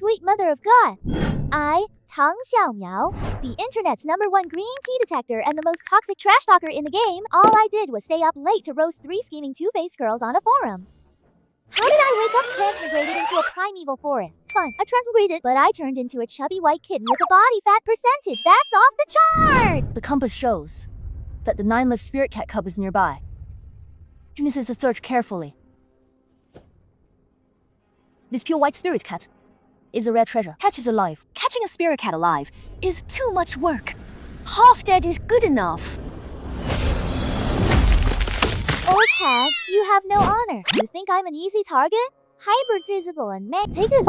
sweet mother of God. I, Tang Xiaomiao, the internet's #1 green tea detector and the most toxic trash talker in the game, all I did was stay up late to roast 3 scheming two-faced girls on a forum. How did I wake up transmigrated into a primeval forest? Fun, I transmigrated, but I turned into a chubby white kitten with a body fat percentage that's off the charts! The compass shows that the 9-lift spirit cat cub is nearby. Junius is to search carefully. This pure white spirit cat is a rare treasure. Catch it alive. Catching a spirit cat alive is too much work. Half dead is good enough. Old hag, you have no honor. You think I'm an easy target? Hybrid physical and take this.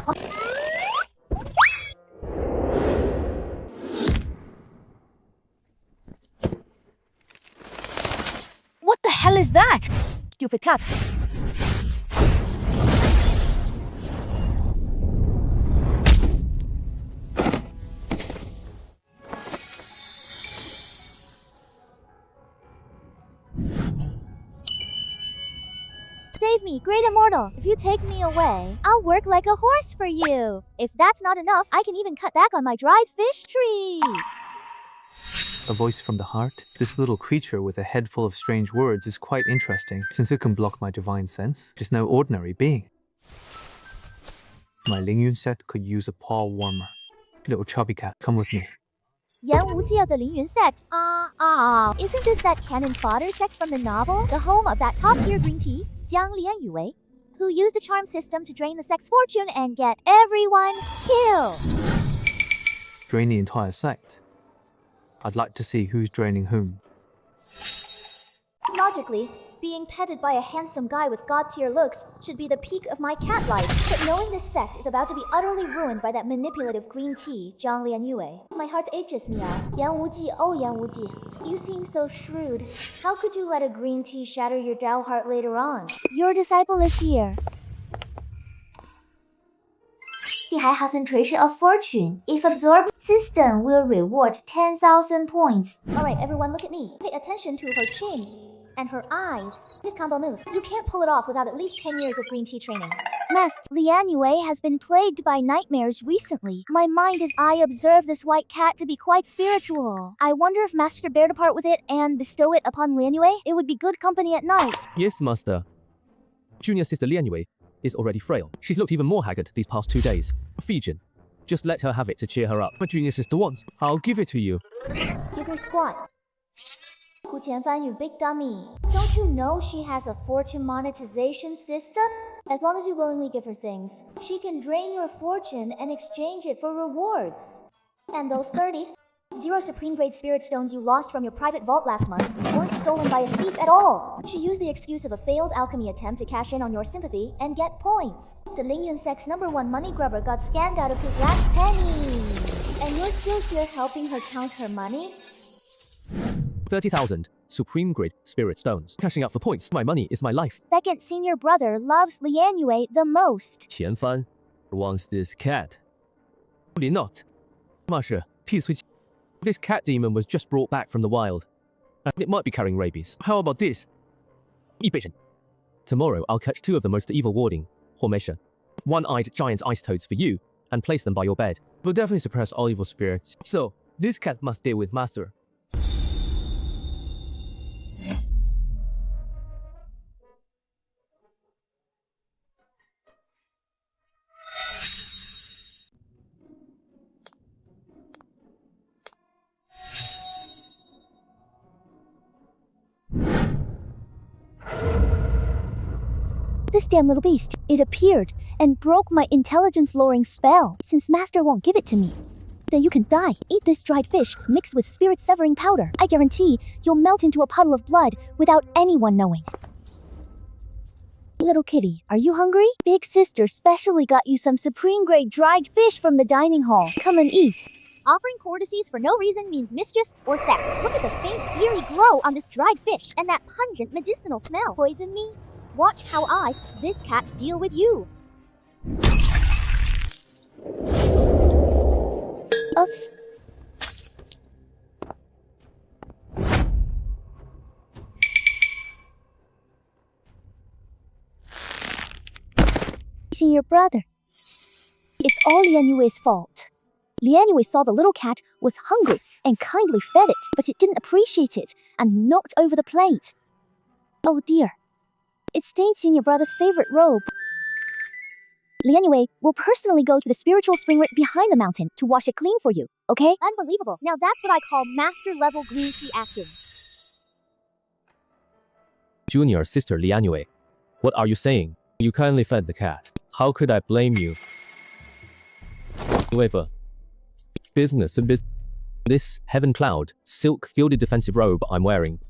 What the hell is that? Stupid cat. Save me, great immortal. If you take me away, I'll work like a horse for you. If that's not enough, I can even cut back on my dried fish tree. A voice from the heart? This little creature with a head full of strange words is quite interesting, since it can block my divine sense. It is no ordinary being. My Lingyun set could use a paw warmer. Little chubby cat, come with me. Yan Wuji of the Lingyun sect. Isn't this that cannon fodder sect from the novel? The home of that top-tier green tea, Jiang Lian Yue, who used a charm system to drain the sect's fortune and get everyone killed. Drain the entire sect. I'd like to see who's draining whom. Logically, being petted by a handsome guy with god-tier looks should be the peak of my cat life. But knowing this sect is about to be utterly ruined by that manipulative green tea, Jiang Lian Yue, my heart aches me out. Yan Wuji, oh Yan Wuji, you seem so shrewd. How could you let a green tea shatter your Dao heart later on? Your disciple is here. 地海 concentration of fortune. If absorbed, system will reward 10,000 points. Alright, everyone look at me. Pay attention to her chin and her eyes. This combo move, you can't pull it off without at least 10 years of green tea training. Master Lian Yue has been plagued by nightmares recently. My mind is I observe this white cat to be quite spiritual. I wonder if Master could bear to part with it and bestow it upon Lian Yue. It would be good company at night. Yes, Master. Junior sister Lian Yue is already frail. She's looked even more haggard these past 2 days. Fijian, just let her have it to cheer her up. My junior sister wants, I'll give it to you. Give her squat. Hu Qianfan, you big dummy. Don't you know she has a fortune monetization system? As long as you willingly give her things, she can drain your fortune and exchange it for rewards. And those 30 supreme grade spirit stones you lost from your private vault last month weren't stolen by a thief at all. She used the excuse of a failed alchemy attempt to cash in on your sympathy and get points. The Lingyun sect's #1 money grubber got scammed out of his last penny. And you're still here helping her count her money? 30,000 supreme grade spirit stones. Cashing out for points. My money is my life. Second senior brother loves Lian Yue the most. Qianfan wants this cat. Probably not. Master, this cat demon was just brought back from the wild. And it might be carrying rabies. How about this? Evasion. Tomorrow I'll catch 2 of the most evil warding formation. One-eyed giant ice toads for you, and place them by your bed. Will definitely suppress all evil spirits. So, this cat must stay with Master. This damn little beast, it appeared and broke my intelligence-lowering spell. Since Master won't give it to me, then you can die. Eat this dried fish mixed with spirit-severing powder. I guarantee you'll melt into a puddle of blood without anyone knowing. Little kitty, are you hungry? Big sister specially got you some supreme-grade dried fish from the dining hall. Come and eat. Offering courtesies for no reason means mischief or theft. Look at the faint, eerie glow on this dried fish and that pungent medicinal smell. Poison me? Watch how I, this cat, deal with you. Senior brother. It's all Lian Yue's fault. Lian Yue saw the little cat was hungry and kindly fed it, but it didn't appreciate it and knocked over the plate. Oh dear. It stained Senior Brother's favorite robe. Lian Yue will personally go to the spiritual spring right behind the mountain to wash it clean for you, okay? Unbelievable. Now that's what I call master level green tea acting. Junior sister Lian Yue, what are you saying? You kindly fed the cat. How could I blame you? However, business and business. This Heaven Cloud, silk fielded defensive robe I'm wearing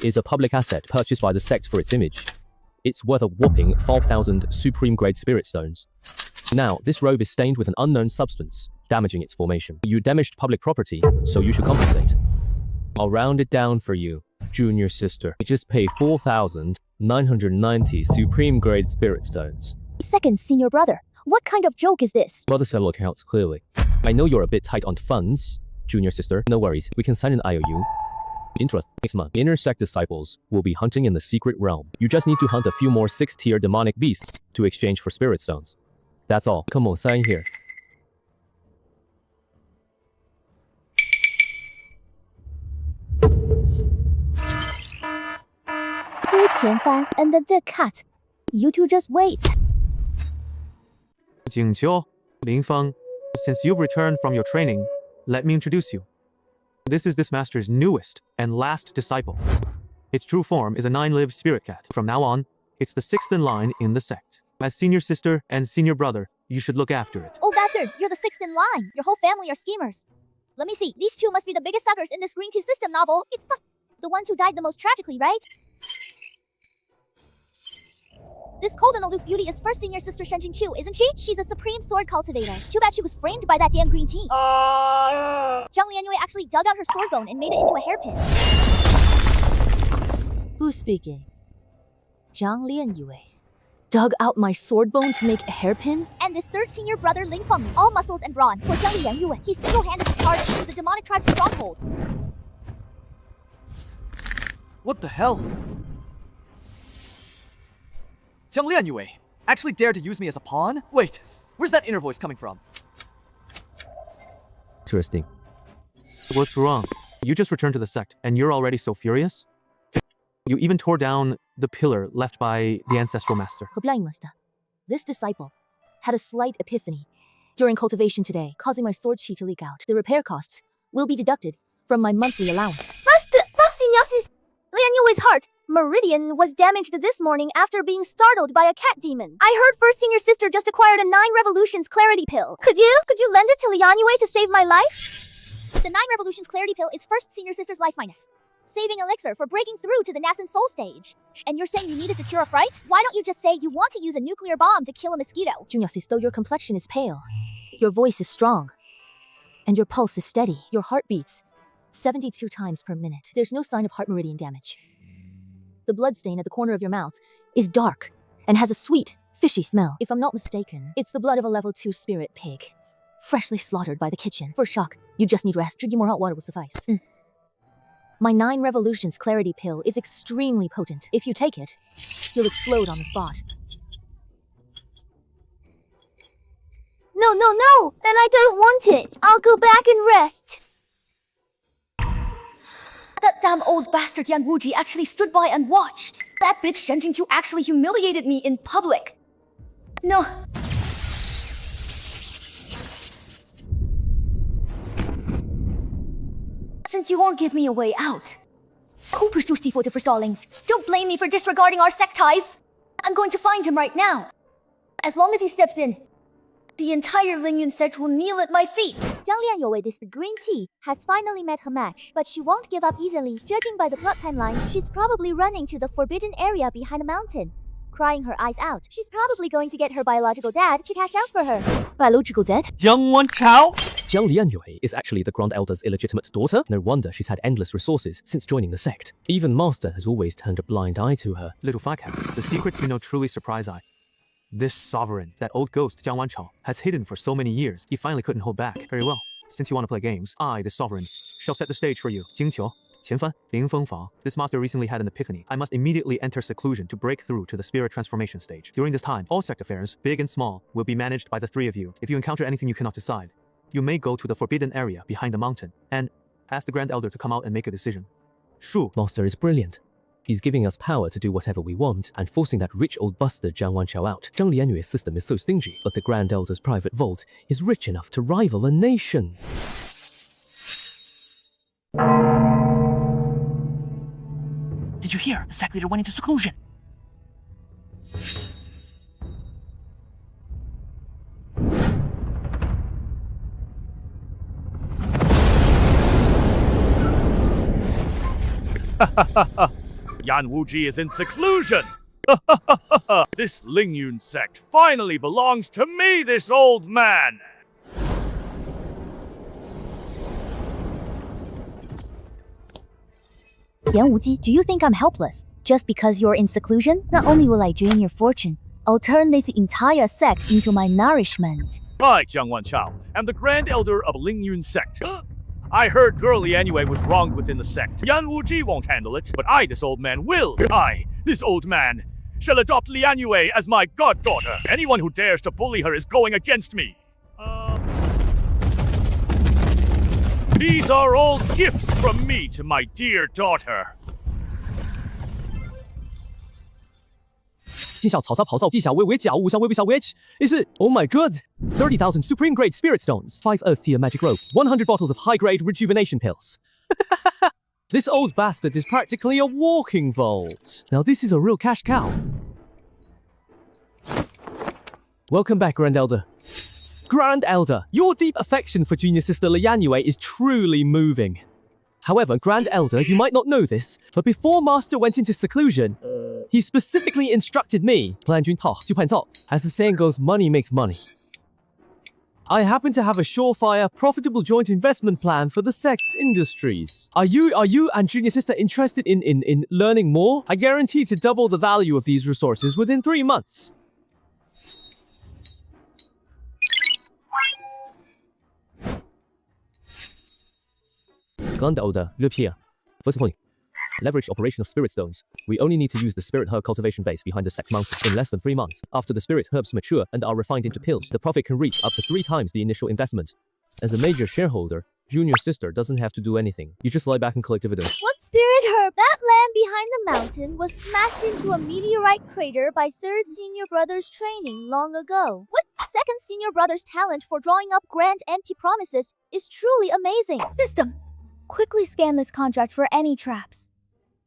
is a public asset purchased by the sect for its image. It's worth a whopping 5,000 supreme grade spirit stones. Now, this robe is stained with an unknown substance, damaging its formation. You damaged public property, so you should compensate. I'll round it down for you, junior sister. You just pay 4,990 supreme grade spirit stones. Second, Senior Brother. What kind of joke is this? Brother settle accounts clearly. I know you're a bit tight on funds, junior sister. No worries, we can sign an IOU. Interest. Next month, inner sect disciples will be hunting in the secret realm. You just need to hunt a few more 6th-tier demonic beasts to exchange for spirit stones. That's all. Come on, sign here. Hu Qianfan and the cat. You two just wait. Jingqiu, Lingfeng, since you've returned from your training, let me introduce you. This is this master's newest and last disciple. Its true form is a 9-lived spirit cat. From now on, it's the 6th in line in the sect. As senior sister and senior brother, you should look after it. Oh bastard, you're the 6th in line. Your whole family are schemers. Let me see, these two must be the biggest suckers in this green tea system novel. It's the ones who died the most tragically, right? This cold and aloof beauty is first senior sister Shen Jingqiu, isn't she? She's a supreme sword cultivator. Too bad she was framed by that damn green tea. Zhang Lianyue actually dug out her sword bone and made it into a hairpin. Who's speaking? Zhang Lianyue dug out my sword bone to make a hairpin? And this third senior brother Ling Feng, all muscles and brawn. For Zhang Lianyue, he single-handedly charged into the demonic tribe's stronghold. What the hell? Zhang Lianyue actually dared to use me as a pawn? Wait, where's that inner voice coming from? Interesting. What's wrong? You just returned to the sect, and you're already so furious? You even tore down the pillar left by the ancestral master. Master. This disciple had a slight epiphany during cultivation today, causing my sword chi to leak out. The repair costs will be deducted from my monthly allowance. Master, Lianyue's heart meridian was damaged this morning after being startled by a cat demon. I heard first senior sister just acquired a 9 revolutions clarity pill. Could you lend it to Lianyue to save my life? The 9 revolutions clarity pill is first senior sister's life minus saving elixir for breaking through to the nascent soul stage. And you're saying you need it to cure a fright? Why don't you just say you want to use a nuclear bomb to kill a mosquito? Junior sis, though your complexion is pale, your voice is strong, and your pulse is steady. Your heart beats 72 times per minute. There's no sign of heart meridian damage. The blood stain at the corner of your mouth is dark and has a sweet, fishy smell. If I'm not mistaken, it's the blood of a level 2 spirit pig, freshly slaughtered by the kitchen. For shock, you just need rest. Drinking more hot water will suffice. My 9 revolutions clarity pill is extremely potent. If you take it, you'll explode on the spot. No, then I don't want it. I'll go back and rest. That damn old bastard Yan Wuji actually stood by and watched. That bitch Shen Jingqiu actually humiliated me in public. No. Since you won't give me a way out, for stallings, don't blame me for disregarding our sect ties. I'm going to find him right now. As long as he steps in, the entire Lingyun sect will kneel at my feet. Zhang Lianyue, this green tea, has finally met her match, but she won't give up easily. Judging by the plot timeline, she's probably running to the forbidden area behind a mountain, crying her eyes out. She's probably going to get her biological dad to cash out for her. Biological dad? Jiang Wanchao? Jiang Lianyue is actually the Grand Elder's illegitimate daughter. No wonder she's had endless resources since joining the sect. Even Master has always turned a blind eye to her. Little Fuckhead, the secrets you know truly surprise I. This sovereign, that old ghost Jiang Wanchao, has hidden for so many years, he finally couldn't hold back. Very well. Since you want to play games, I, the sovereign, shall set the stage for you. Jingqiu, 前番, This master recently had an epiphany. I must immediately enter seclusion to break through to the spirit transformation stage. During this time, all sect affairs, big and small, will be managed by the three of you. If you encounter anything you cannot decide, you may go to the forbidden area behind the mountain and ask the Grand Elder to come out and make a decision. Shu. Master is brilliant. He's giving us power to do whatever we want and forcing that rich old bastard Zhang Wanqiao out. Zhang Lianyue's system is so stingy, but the Grand Elder's private vault is rich enough to rival a nation. Did you hear? The sect leader went into seclusion. Yan Wuji is in seclusion! This Lingyun sect finally belongs to me, this old man! Yan Wuji, do you think I'm helpless? Just because you're in seclusion, not only will I drain your fortune, I'll turn this entire sect into my nourishment. I, Jiang Wanqiao, am the Grand Elder of Lingyun sect. I heard girl Lianyue was wronged within the sect. Yan Wuji won't handle it, but I, this old man, will. I, this old man, shall adopt Lianyue as my goddaughter. Anyone who dares to bully her is going against me. These are all gifts from me to my dear daughter. 今小曹操咆哮，地下微微脚，无相微微小 which is it? Oh my god! 30,000 supreme grade spirit stones, 5 earth tier magic ropes, 100 bottles of high grade rejuvenation pills. This old bastard is practically a walking vault. Now this is a real cash cow. Welcome back, Grand Elder. Grand Elder, your deep affection for junior sister Lianyue is truly moving. However, Grand Elder, you might not know this, but before Master went into seclusion, he specifically instructed me, plan军套就判套, as the saying goes, money makes money. I happen to have a surefire, profitable joint investment plan for the sect's industries. Are you and junior sister interested in learning more? I guarantee to double the value of these resources within 3 months. Grand Elder, look here. First point. Leverage operation of spirit stones. We only need to use the spirit herb cultivation base behind the sect's mountain. In less than 3 months, after the spirit herbs mature and are refined into pills, the profit can reach up to 3 times the initial investment. As a major shareholder, junior sister doesn't have to do anything. You just lie back and collect dividends. What spirit herb? That land behind the mountain was smashed into a meteorite crater by third senior brother's training long ago. What? Second senior brother's talent for drawing up grand empty promises is truly amazing. System, quickly scan this contract for any traps.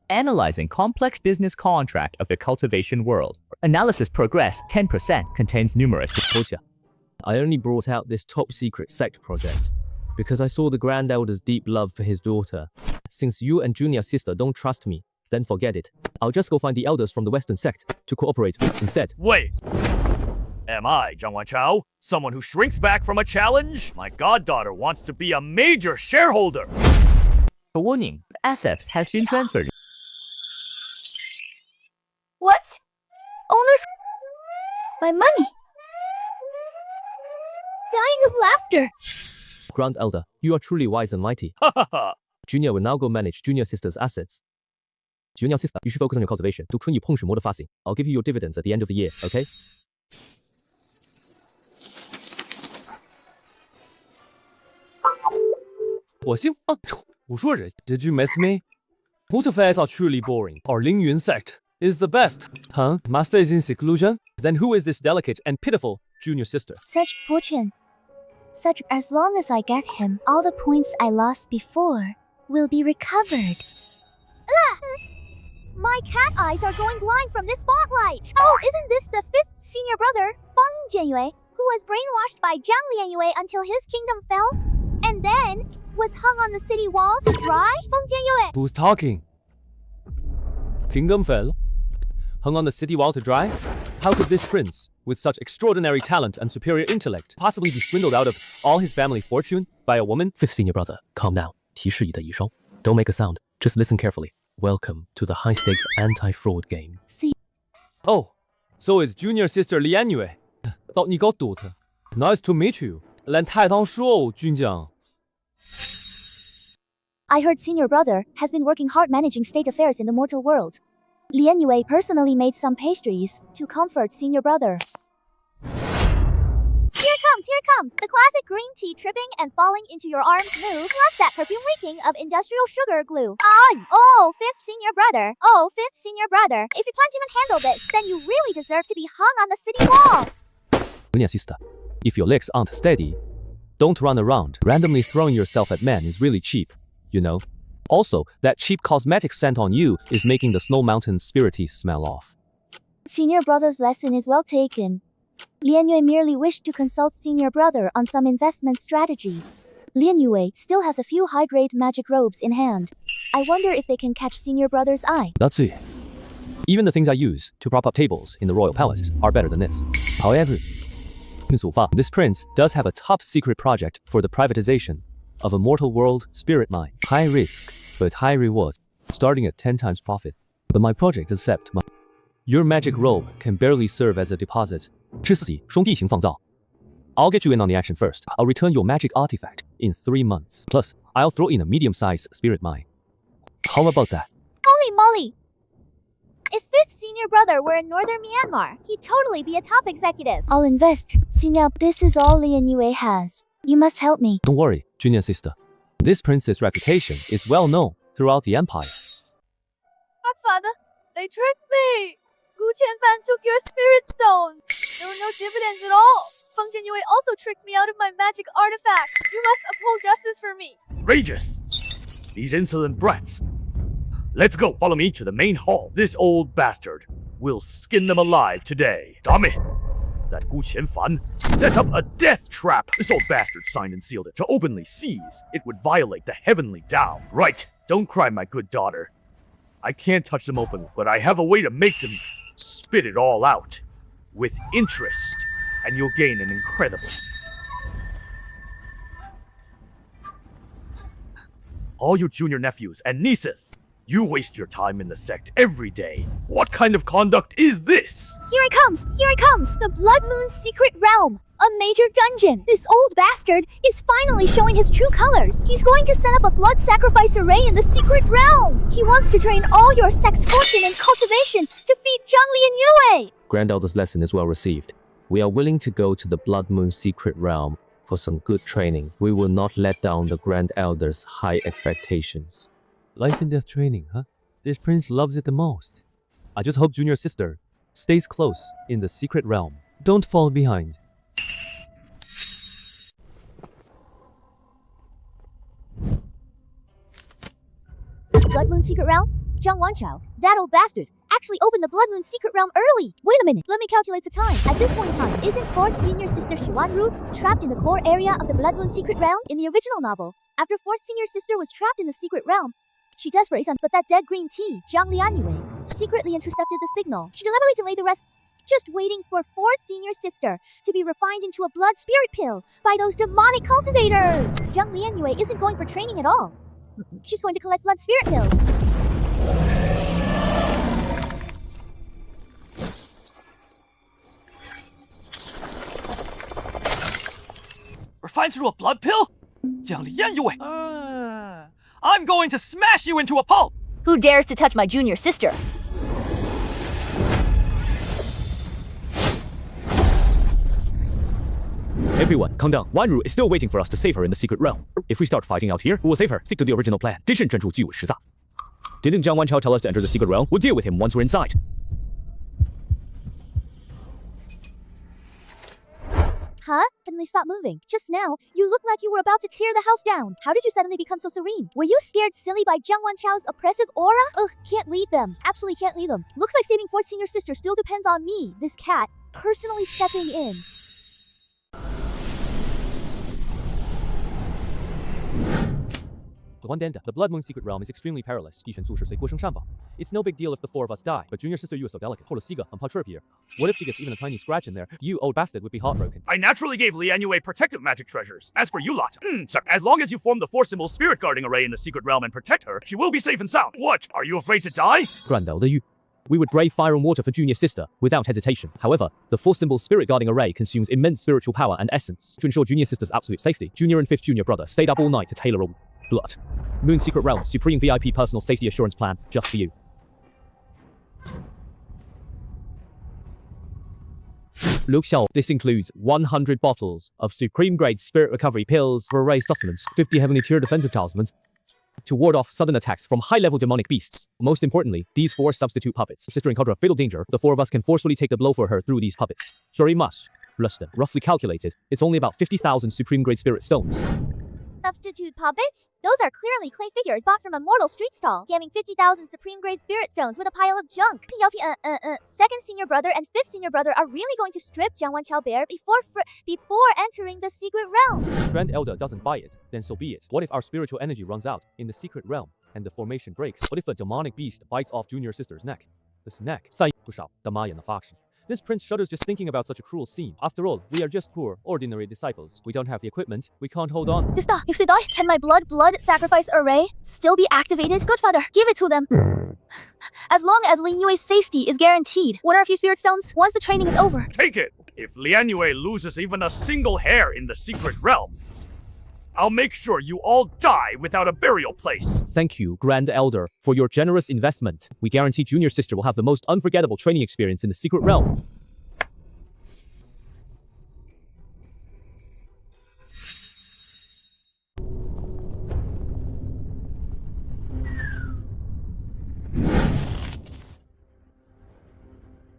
Analyzing complex business contract of the cultivation world. Analysis progress 10% contains numerous. Kocha, I only brought out this top secret sect project because I saw the Grand Elder's deep love for his daughter. Since you and junior sister don't trust me, then forget it. I'll just go find the elders from the Western sect to cooperate instead. Wait! Am I, Zhang Wanqiao, someone who shrinks back from a challenge? My goddaughter wants to be a major shareholder! A warning, assets has been transferred. What? Owners? My money? Dying of laughter. Grand Elder, you are truly wise and mighty. Ha ha ha! Junior will now go manage junior sister's assets. Junior sister, you should focus on your cultivation. 读春雨碰水磨的发型. I'll give you your dividends at the end of the year, okay? Did you miss me? Water fairs are truly boring. Our Lingyun sect is the best. Huh? Master is in seclusion? Then who is this delicate and pitiful junior sister? Such fortune. Such as long as I get him, all the points I lost before will be recovered. My cat eyes are going blind from this spotlight. Oh, isn't this the 5th senior brother, Feng Jianyue, who was brainwashed by Zhang Lianyue until his kingdom fell, and then was hung on the city wall to dry? Feng Jianyue. Who's talking? Kingdom fell? Hung on the city wall to dry? How could this prince, with such extraordinary talent and superior intellect, possibly be swindled out of all his family fortune by a woman? 5th senior brother, calm down. 提示你的遗孀. Don't make a sound. Just listen carefully. Welcome to the high-stakes anti-fraud game. See. Oh, so it's junior sister Lianyue. 到你搞赌的. Nice to meet you. 来太堂说，军将。I heard senior brother has been working hard managing state affairs in the mortal world. Lian Yue personally made some pastries to comfort senior brother. Here it comes! The classic green tea tripping and falling into your arms move, plus that perfume reeking of industrial sugar glue. Oh, fifth senior brother. If you can't even handle this, then you really deserve to be hung on the city wall. Junior sister, if your legs aren't steady, don't run around. Randomly throwing yourself at men is really cheap, you know. Also, that cheap cosmetic scent on you is making the Snow Mountain spirity smell off. Senior brother's lesson is well taken. Lian Yue merely wished to consult senior brother on some investment strategies. Lian Yue still has a few high-grade magic robes in hand. I wonder if they can catch senior brother's eye. That's it. Even the things I use to prop up tables in the royal palace are better than this. However, this prince does have a top secret project for the privatization of a mortal world spirit mine. High risk, but high reward, starting at 10 times profit. But my project is accept. Your magic robe can barely serve as a deposit. I'll get you in on the action first. I'll return your magic artifact in 3 months. Plus, I'll throw in a medium-sized spirit mine. How about that? Holy moly! If fifth senior brother were in northern Myanmar, he'd totally be a top executive. I'll invest. Senior, this is all Lian Yue has. You must help me. Don't worry, junior sister. This prince's reputation is well known throughout the empire. Godfather, they tricked me! Gu Qianfan took your spirit stone. There were no dividends at all. Feng Jianyue also tricked me out of my magic artifact. You must uphold justice for me. Outrageous! These insolent brats. Let's go. Follow me to the main hall. This old bastard will skin them alive today. Damn it! That Gu Qianfan set up a death trap. This old bastard signed and sealed it to openly seize. It would violate the heavenly Tao. Right. Don't cry, my good daughter. I can't touch them openly, but I have a way to make them spit it all out. With interest, and you'll gain an incredible. All you junior nephews and nieces, you waste your time in the sect every day. What kind of conduct is this? Here it comes! The Blood Moon's secret realm! A major dungeon! This old bastard is finally showing his true colors! He's going to set up a blood sacrifice array in the secret realm! He wants to drain all your sect's fortune and cultivation to feed Zhang Lian Yue! Grand Elder's lesson is well received. We are willing to go to the Blood Moon secret realm for some good training. We will not let down the Grand Elder's high expectations. Life and death training, huh? This prince loves it the most. I just hope junior sister stays close in the secret realm. Don't fall behind. Blood Moon secret realm? Zhang Wanchao, that old bastard, actually opened the Blood Moon secret realm early! Wait a minute, let me calculate the time. At this point in time, isn't 4th senior sister Xuanru trapped in the core area of the Blood Moon secret realm? In the original novel, after 4th senior sister was trapped in the secret realm, she does for but that dead green tea, Zhang Lianyue, secretly intercepted the signal. She deliberately delayed the rest, just waiting for 4th senior sister to be refined into a blood spirit pill by those demonic cultivators! Zhang Lianyue isn't going for training at all. She's going to collect blood spirit pills. Refined through a blood pill? Jiang Lianyue! I'm going to smash you into a pulp! Who dares to touch my junior sister? Everyone, calm down. Wanru is still waiting for us to save her in the secret realm. If we start fighting out here, we will save her. Stick to the original plan. Didn't Jiang Wanchao tell us to enter the secret realm? We'll deal with him once we're inside. Huh? Suddenly stop moving. Just now, you looked like you were about to tear the house down. How did you suddenly become so serene? Were you scared silly by Jiang Wanchao's oppressive aura? Ugh, can't lead them. Absolutely can't lead them. Looks like saving 4th senior sister still depends on me, this cat, personally stepping in. The Blood Moon secret realm is extremely perilous. It's no big deal if the 4 of us die, but junior sister you are so delicate. What if she gets even a tiny scratch in there? You, old bastard, would be heartbroken. I naturally gave Lian Yue protective magic treasures. As for you lot, as long as you form the 4-symbol spirit guarding array in the secret realm and protect her, she will be safe and sound. What? Are you afraid to die? Grand Elder, we would brave fire and water for junior sister without hesitation. However, the 4-symbol spirit guarding array consumes immense spiritual power and essence. To ensure junior sister's absolute safety, junior and 5th junior brother stayed up all night to tailor a blood Moon's Secret Realm, Supreme VIP Personal Safety Assurance Plan, just for you. Look, Xiao, this includes 100 bottles of Supreme Grade Spirit Recovery Pills, array supplements, 50 Heavenly Tier defensive talismans, to ward off sudden attacks from high-level demonic beasts. Most importantly, these 4 substitute puppets. Sister encounter a fatal danger, the 4 of us can forcefully take the blow for her through these puppets. Sorry, much. Bluster. Roughly calculated, it's only about 50,000 Supreme Grade Spirit Stones. Substitute puppets? Those are clearly clay figures bought from a mortal street stall, scamming 50,000 Supreme Grade Spirit Stones with a pile of junk. Second senior brother and fifth senior brother are really going to strip Jiangwan Chaobear before entering the secret realm. If Grand Elder doesn't buy it, then so be it. What if our spiritual energy runs out in the secret realm and the formation breaks? What if a demonic beast bites off junior sister's neck? This neck, 不少的妈眼的 faction. This prince shudders just thinking about such a cruel scene. After all, we are just poor, ordinary disciples. We don't have the equipment. We can't hold on. Sister, if they die, can my blood sacrifice array still be activated? Good father, give it to them. As long as Lin Yue's safety is guaranteed. What are a few spirit stones once the training is over? Take it! If Lian Yue loses even a single hair in the secret realm, I'll make sure you all die without a burial place. Thank you, Grand Elder, for your generous investment. We guarantee Junior Sister will have the most unforgettable training experience in the secret realm.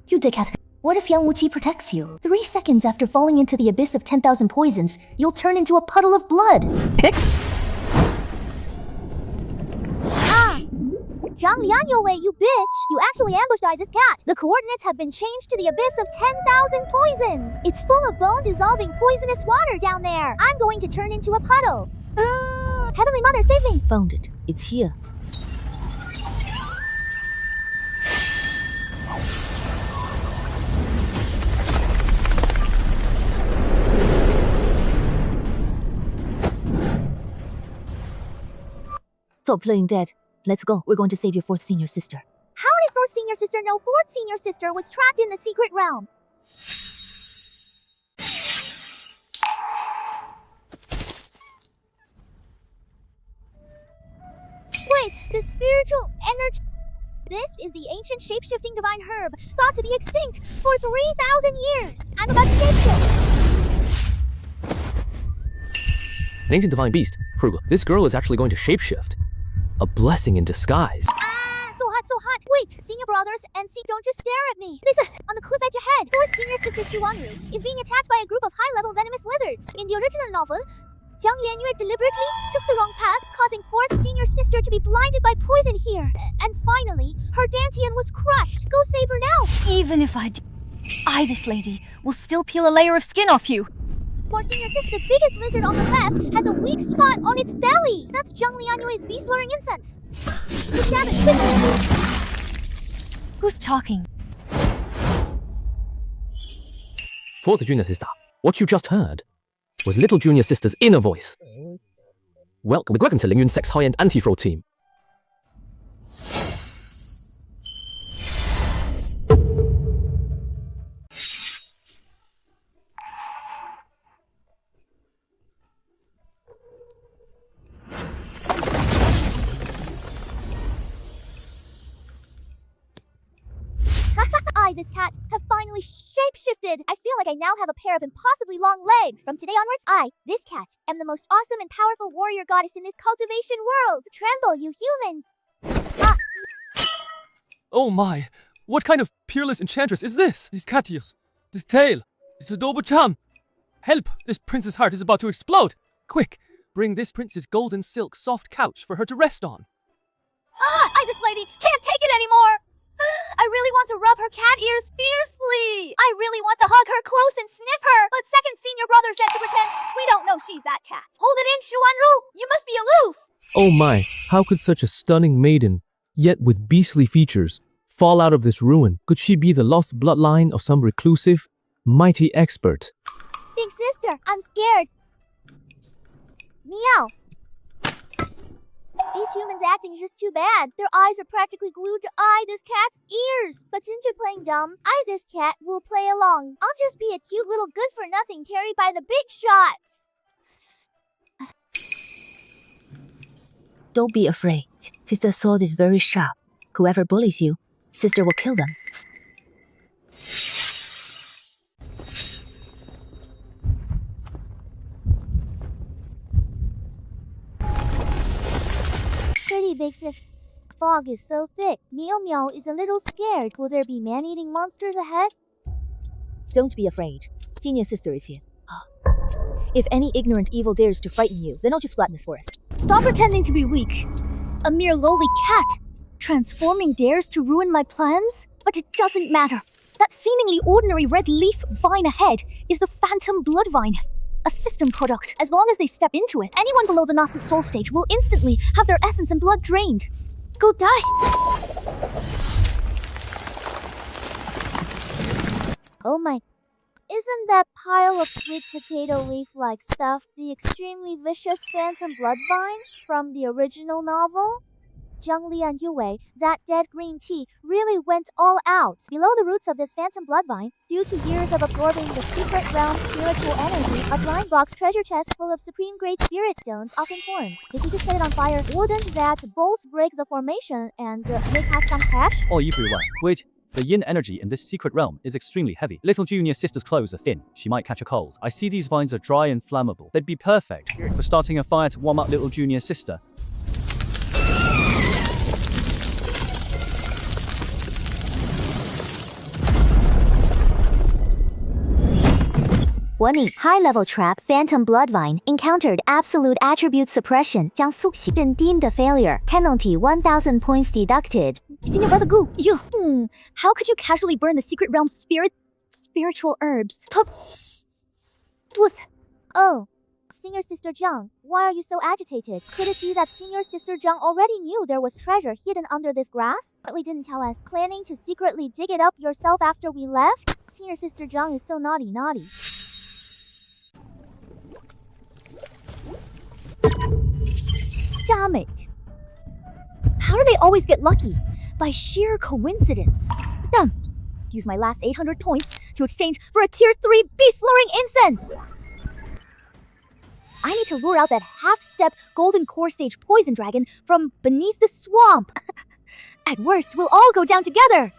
You dickhead. What if Yang Wuqi protects you? 3 seconds after falling into the abyss of 10,000 poisons, you'll turn into a puddle of blood. Zhang Lianyue, you bitch! You actually ambushed this cat. The coordinates have been changed to the abyss of 10,000 poisons. It's full of bone-dissolving poisonous water down there. I'm going to turn into a puddle. Heavenly Mother, save me! Found it. It's here. Stop playing dead. Let's go. We're going to save your 4th senior sister. How did 4th senior sister know 4th senior sister was trapped in the secret realm? Wait, the spiritual energy... This is the ancient shape-shifting divine herb, thought to be extinct for 3,000 years. I'm about to shapeshift. An ancient divine beast. Frugal. This girl is actually going to shapeshift. A blessing in disguise. So hot. Wait, senior brothers and don't just stare at me. Listen, on the cliff edge ahead, 4th senior sister Xuanru is being attacked by a group of high-level venomous lizards. In the original novel, Jiang Lianyue deliberately took the wrong path, causing 4th senior sister to be blinded by poison here. And finally, her dantian was crushed. Go save her now. Even if this lady, will still peel a layer of skin off you. 4th senior sister, the biggest lizard on the left, has a weak spot on its belly. That's Zhang Lianyue's beast-luring incense. So stab it quickly. Who's talking? 4th Junior Sister, what you just heard was Little Junior Sister's inner voice. Welcome to Lingyun Sec's high-end anti-fraud team. This cat, have finally shape-shifted. I feel like I now have a pair of impossibly long legs. From today onwards, this cat, am the most awesome and powerful warrior goddess in this cultivation world. Tremble, you humans. Oh my, what kind of peerless enchantress is this? These cat ears, this tail, this adobo charm. Help, this prince's heart is about to explode. Quick, bring this prince's golden silk soft couch for her to rest on. This lady can't take it anymore. I really want to rub her cat ears fiercely. I really want to hug her close and sniff her. But second senior brother said to pretend we don't know she's that cat. Hold it in, Xuanru. You must be aloof. Oh my, how could such a stunning maiden, yet with beastly features, fall out of this ruin? Could she be the lost bloodline of some reclusive, mighty expert? Big sister, I'm scared. Meow. These humans acting is just too bad. Their eyes are practically glued to this cat's ears. But since you're playing dumb, this cat will play along. I'll just be a cute little good-for-nothing carried by the big shots. Don't be afraid. Sister's sword is very sharp. Whoever bullies you, sister will kill them. Pretty big sis. Fog is so thick. Meow Meow is a little scared. Will there be man-eating monsters ahead? Don't be afraid. Senior sister is here. If any ignorant evil dares to frighten you, then I'll just flatten this forest. Stop pretending to be weak. A mere lowly cat. Transforming dares to ruin my plans? But it doesn't matter. That seemingly ordinary red leaf vine ahead is the phantom bloodvine. A system product. As long as they step into it, anyone below the nascent soul stage will instantly have their essence and blood drained. Go die! Oh my. Isn't that pile of sweet potato leaf-like stuff the extremely vicious phantom bloodvine from the original novel? Zhengli and Yue, that dead green tea, really went all out. Below the roots of this phantom bloodvine, due to years of absorbing the secret realm's spiritual energy, a blind box treasure chest full of supreme great spirit stones often forms. If you just set it on fire, wouldn't that both break the formation and make us some cash? Oh, everyone, wait. The yin energy in this secret realm is extremely heavy. Little junior sister's clothes are thin. She might catch a cold. I see these vines are dry and flammable. They'd be perfect for starting a fire to warm up little junior sister. Warning, high-level trap, Phantom Bloodvine, encountered absolute attribute suppression, 将速袭镇定的 failure, penalty 1000 points deducted. Senior Brother Gu, you, how could you casually burn the secret realm's spiritual herbs? Oh, Senior Sister Zhang, why are you so agitated? Could it be that Senior Sister Zhang already knew there was treasure hidden under this grass? But we didn't tell us. Planning to secretly dig it up yourself after we left? Senior Sister Zhang is so naughty. Damn it. How do they always get lucky? By sheer coincidence. Damn. Use my last 800 points to exchange for a tier 3 beast-luring incense. I need to lure out that half-step golden core stage poison dragon from beneath the swamp. At worst, we'll all go down together.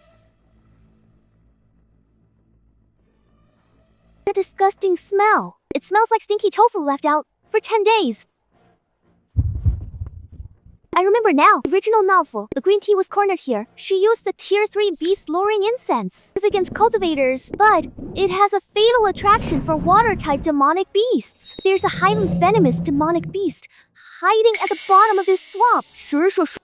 A disgusting smell. It smells like stinky tofu left out for 10 days. I remember now. Original novel. The green tea was cornered here. She used the tier 3 beast luring incense against cultivators, but it has a fatal attraction for water-type demonic beasts. There's a highly venomous demonic beast hiding at the bottom of this swamp.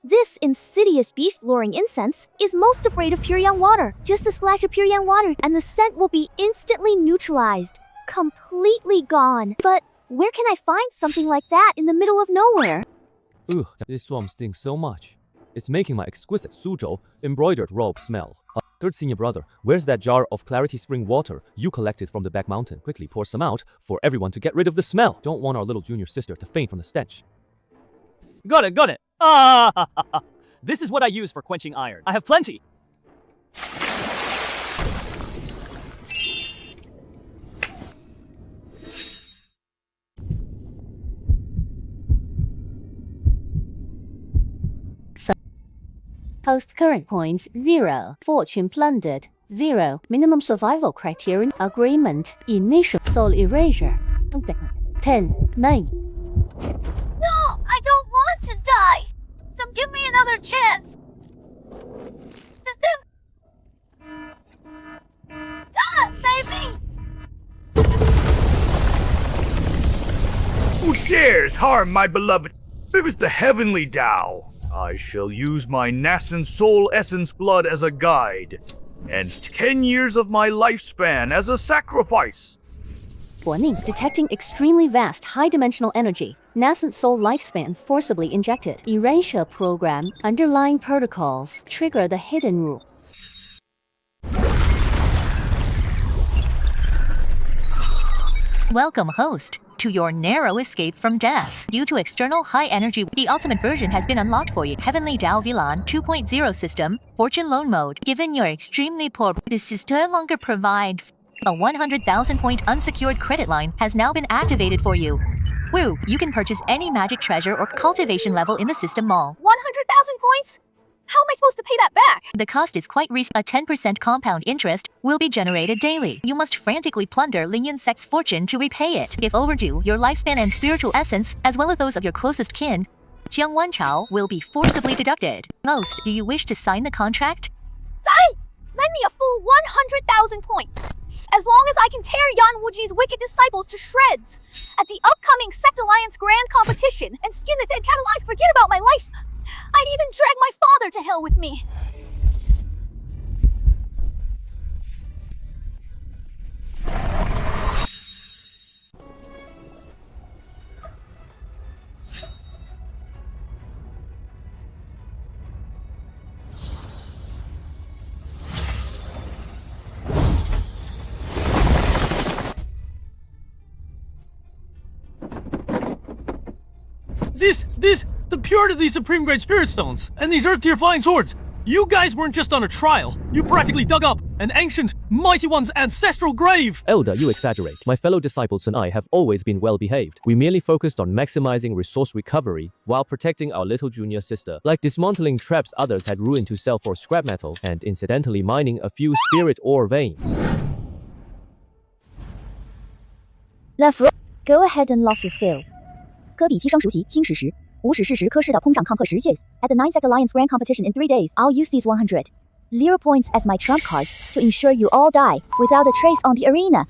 This insidious beast luring incense is most afraid of pure young water. Just a splash of pure young water and the scent will be instantly neutralized. Completely gone. But where can I find something like that in the middle of nowhere? Ugh, this swamp stinks so much. It's making my exquisite suzhou embroidered robe smell. Third senior brother, where's that jar of clarity spring water you collected from the back mountain? Quickly pour some out for everyone to get rid of the smell. Don't want our little junior sister to faint from the stench. Got it. Ah! This is what I use for quenching iron. I have plenty. Post current points 0. Fortune plundered 0. Minimum survival criterion agreement. Initial soul erasure 10 9. No, I don't want to die. So give me another chance. System. Save me. Who dares harm my beloved? It was the heavenly Tao. I shall use my nascent soul essence blood as a guide, and 10 years of my lifespan as a sacrifice. Warning, detecting extremely vast high-dimensional energy. Nascent soul lifespan forcibly injected. Erasure program. Underlying protocols. Trigger the hidden rule. Welcome, host, to your narrow escape from death. Due to external high energy, the ultimate version has been unlocked for you. Heavenly Tao VLAN 2.0 system, Fortune Loan Mode. Given you're extremely poor, this is no longer provide. A 100,000 point unsecured credit line has now been activated for you. Woo! You can purchase any magic treasure or cultivation level in the system mall. 100,000 points? How am I supposed to pay that back? The cost is quite reasonable. A 10% compound interest will be generated daily. You must frantically plunder Lingyun Sect's fortune to repay it. If overdue, your lifespan and spiritual essence, as well as those of your closest kin, Jiang Wanchao, will be forcibly deducted. Most, do you wish to sign the contract? Sign! Lend me a full 100,000 points. As long as I can tear Yan Wuji's wicked disciples to shreds. At the upcoming Sect Alliance Grand Competition and skin the dead cat alive, forget about my life. I'd even drag my father to hell with me. The purity of these Supreme Grade Spirit Stones, and these Earth Tier Flying Swords. You guys weren't just on a trial. You practically dug up an ancient, mighty one's ancestral grave. Elder, you exaggerate. My fellow disciples and I have always been well behaved. We merely focused on maximizing resource recovery while protecting our little junior sister, like dismantling traps others had ruined to sell for scrap metal, and incidentally mining a few spirit ore veins. Left, go ahead and lock your fill. 科比七双熟悉新史实，无史事实科试的通胀抗克实 At the 9 Sect Alliance Grand Competition in 3 days, I'll use these 100 0 points as my trump card to ensure you all die without a trace on the arena.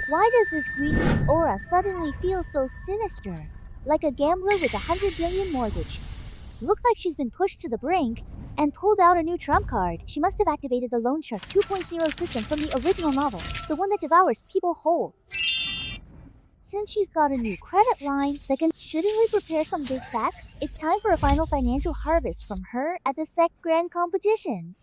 Why does this green tea's aura suddenly feel so sinister? Like a gambler with 100 billion mortgage. Looks like she's been pushed to the brink and pulled out a new trump card. She must have activated the Loan Shark 2.0 system from the original novel, the one that devours people whole. Since she's got a new credit line, shouldn't we prepare some big sacks? It's time for a final financial harvest from her at the Sect Grand Competition.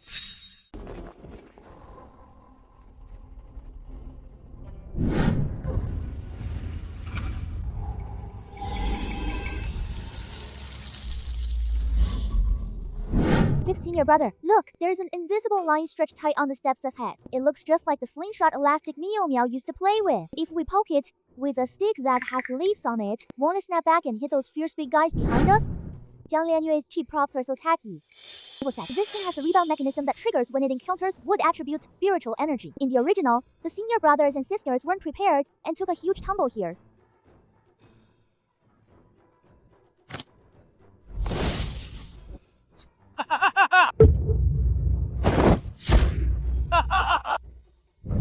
Fifth senior brother, look, there's an invisible line stretched tight on the steps of head. It looks just like the slingshot elastic Meow Meow used to play with. If we poke it with a stick that has leaves on it, won't it snap back and hit those fierce big guys behind us? Jiang Lianyue's cheap props are so tacky. This thing has a rebound mechanism that triggers when it encounters wood attribute spiritual energy. In the original, the senior brothers and sisters weren't prepared and took a huge tumble here.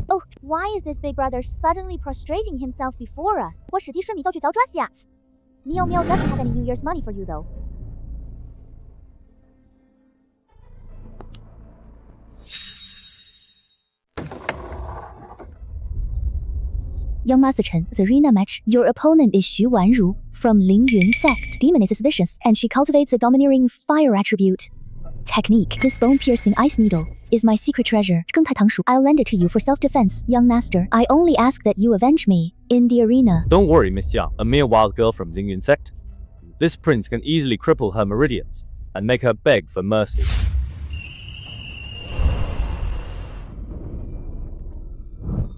Oh, why is this big brother suddenly prostrating himself before us? 我使计顺米就去找专家. Meow Meow doesn't have any New Year's money for you though. Young Master Chen, the arena match. Your opponent is Xu Wanru from Lingyun Sect. Demon is vicious, and she cultivates a domineering fire attribute. Technique. This bone-piercing ice needle is my secret treasure. I'll lend it to you for self-defense, young master. I only ask that you avenge me in the arena. Don't worry, Miss Jiang, a mere wild girl from Lingyun Sect. This prince can easily cripple her meridians and make her beg for mercy.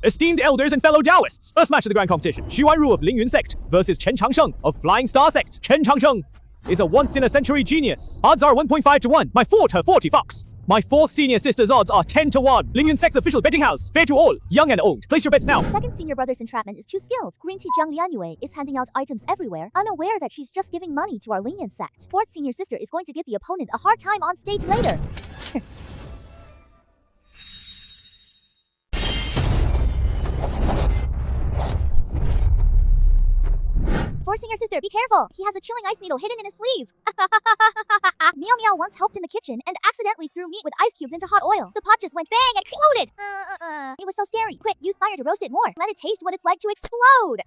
Esteemed elders and fellow Taoists, first match of the grand competition. Xu Wanru of Lingyun Sect versus Chen Changsheng of Flying Star Sect. Chen Changsheng is a once-in-a-century genius. Odds are 1.5 to 1. My fort her 40 fox. My fourth senior sister's odds are 10 to 1. Lingyun Sect's official betting house. Fair to all, young and old. Place your bets now. Second senior brother's entrapment is too skilled. Green tea Jiang Lianyue is handing out items everywhere, unaware that she's just giving money to our Lingyun Sect. Fourth senior sister is going to give the opponent a hard time on stage later. Fourth senior sister, be careful! He has a chilling ice needle hidden in his sleeve! Meow Meow once helped in the kitchen and accidentally threw meat with ice cubes into hot oil. The pot just went bang and exploded! It was so scary. Quick, use fire to roast it more. Let it taste what it's like to explode!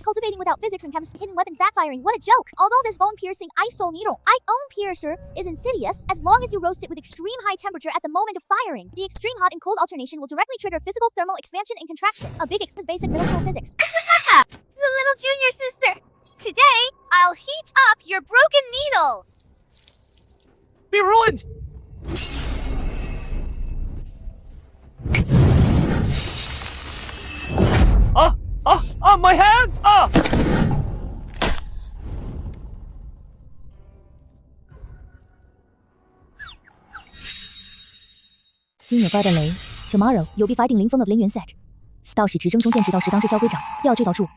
Cultivating without physics and chemistry, hidden weapons backfiring, what a joke! Although this bone-piercing ice soul needle, piercer, is insidious, as long as you roast it with extreme high temperature at the moment of firing. The extreme hot and cold alternation will directly trigger physical thermal expansion and contraction. A big X is basic middle school physics. The little junior sister! Today, I'll heat up your broken needle! Be ruined! My hand! Senior brother Lei, tomorrow you'll be fighting Ling Feng of Lingyuan sect. 道士持中宗剑制道士当至交归长，要知道住。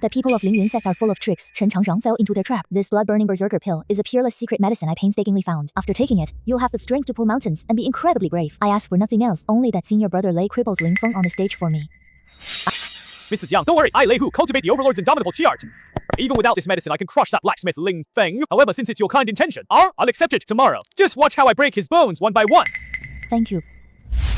The people of Lingyuan sect are full of tricks. Chen Changrang fell into their trap. This blood-burning berserker pill is a peerless secret medicine I painstakingly found. After taking it, you'll have the strength to pull mountains and be incredibly brave. I ask for nothing else, only that senior brother Lei crippled Ling Feng on the stage for me. Mrs. Jiang, don't worry. I, Lei Hu, cultivate the Overlord's indomitable chi art. Even without this medicine, I can crush that blacksmith Ling Feng. However, since it's your kind intention, I'll accept it tomorrow. Just watch how I break his bones one by one. Thank you.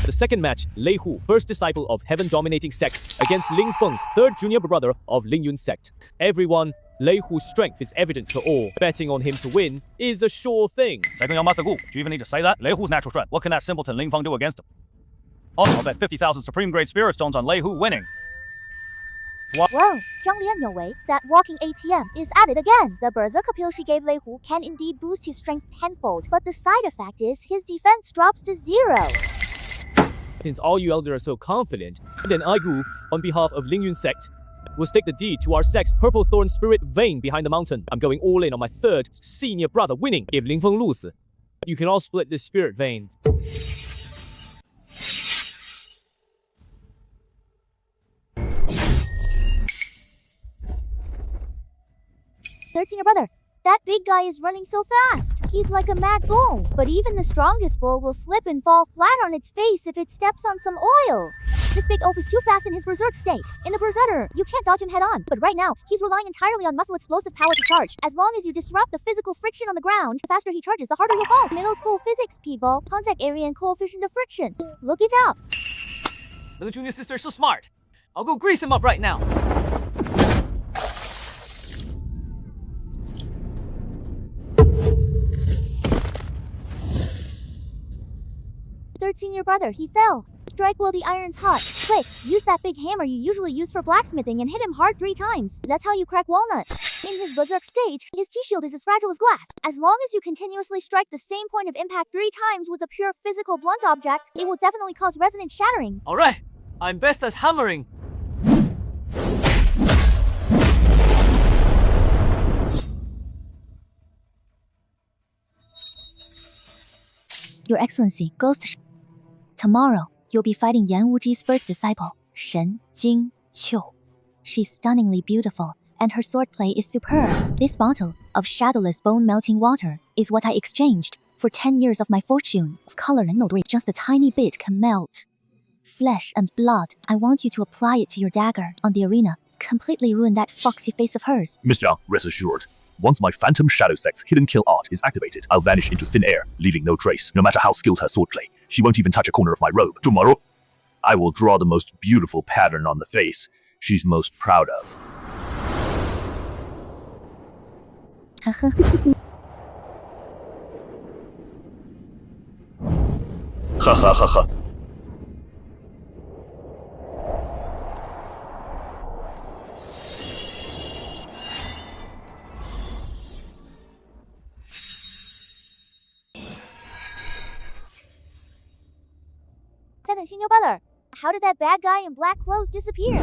The second match, Lei Hu, first disciple of heaven-dominating sect, against Ling Feng, third junior brother of Lingyun sect. Everyone, Lei Hu's strength is evident to all. Betting on him to win is a sure thing. Second young Master Gu, do you even need to say that? Lei Hu's natural strength. What can that simpleton Ling Feng do against him? Also, I'll bet 50,000 supreme grade spirit stones on Lei Hu winning. Whoa, Zhang Lian Wei, that walking ATM is at it again. The berserker pill she gave Lei Hu can indeed boost his strength tenfold, but the side effect is his defense drops to 0. Since all you elders are so confident, then I, Gu, on behalf of Lingyun sect, will stake the deed to our sect's purple thorn spirit vein behind the mountain. I'm going all in on my third senior brother winning. If Ling Feng loses, you can all split this spirit vein. Third senior brother, that big guy is running so fast. He's like a mad bull, but even the strongest bull will slip and fall flat on its face if it steps on some oil. This big oaf is too fast in his berserk state. In the berserker, you can't dodge him head on, but right now, he's relying entirely on muscle explosive power to charge. As long as you disrupt the physical friction on the ground, the faster he charges, the harder he'll fall. Middle school physics, people. Contact area and coefficient of friction. Look it up. Little junior sister is so smart. I'll go grease him up right now. Third senior brother, he fell. Strike while the iron's hot. Quick, use that big hammer you usually use for blacksmithing and hit him hard 3 times. That's how you crack walnuts. In his berserk stage, his T-shield is as fragile as glass. As long as you continuously strike the same point of impact 3 times with a pure physical blunt object, it will definitely cause resonant shattering. Alright, I'm best at hammering. Your Excellency, Ghost. Tomorrow, you'll be fighting Yan Wuji's first disciple, Shen Jing Qiu. She's stunningly beautiful, and her swordplay is superb. This bottle of shadowless bone-melting water is what I exchanged for 10 years of my fortune. Its color and odor, just a tiny bit can melt flesh and blood. I want you to apply it to your dagger on the arena. Completely ruin that foxy face of hers. Miss Jiang, rest assured. Once my Phantom Shadow Sect's hidden kill art is activated, I'll vanish into thin air, leaving no trace. No matter how skilled her swordplay, she won't even touch a corner of my robe. Tomorrow, I will draw the most beautiful pattern on the face she's most proud of. Ha ha ha ha. Second senior brother, how did that bad guy in black clothes disappear?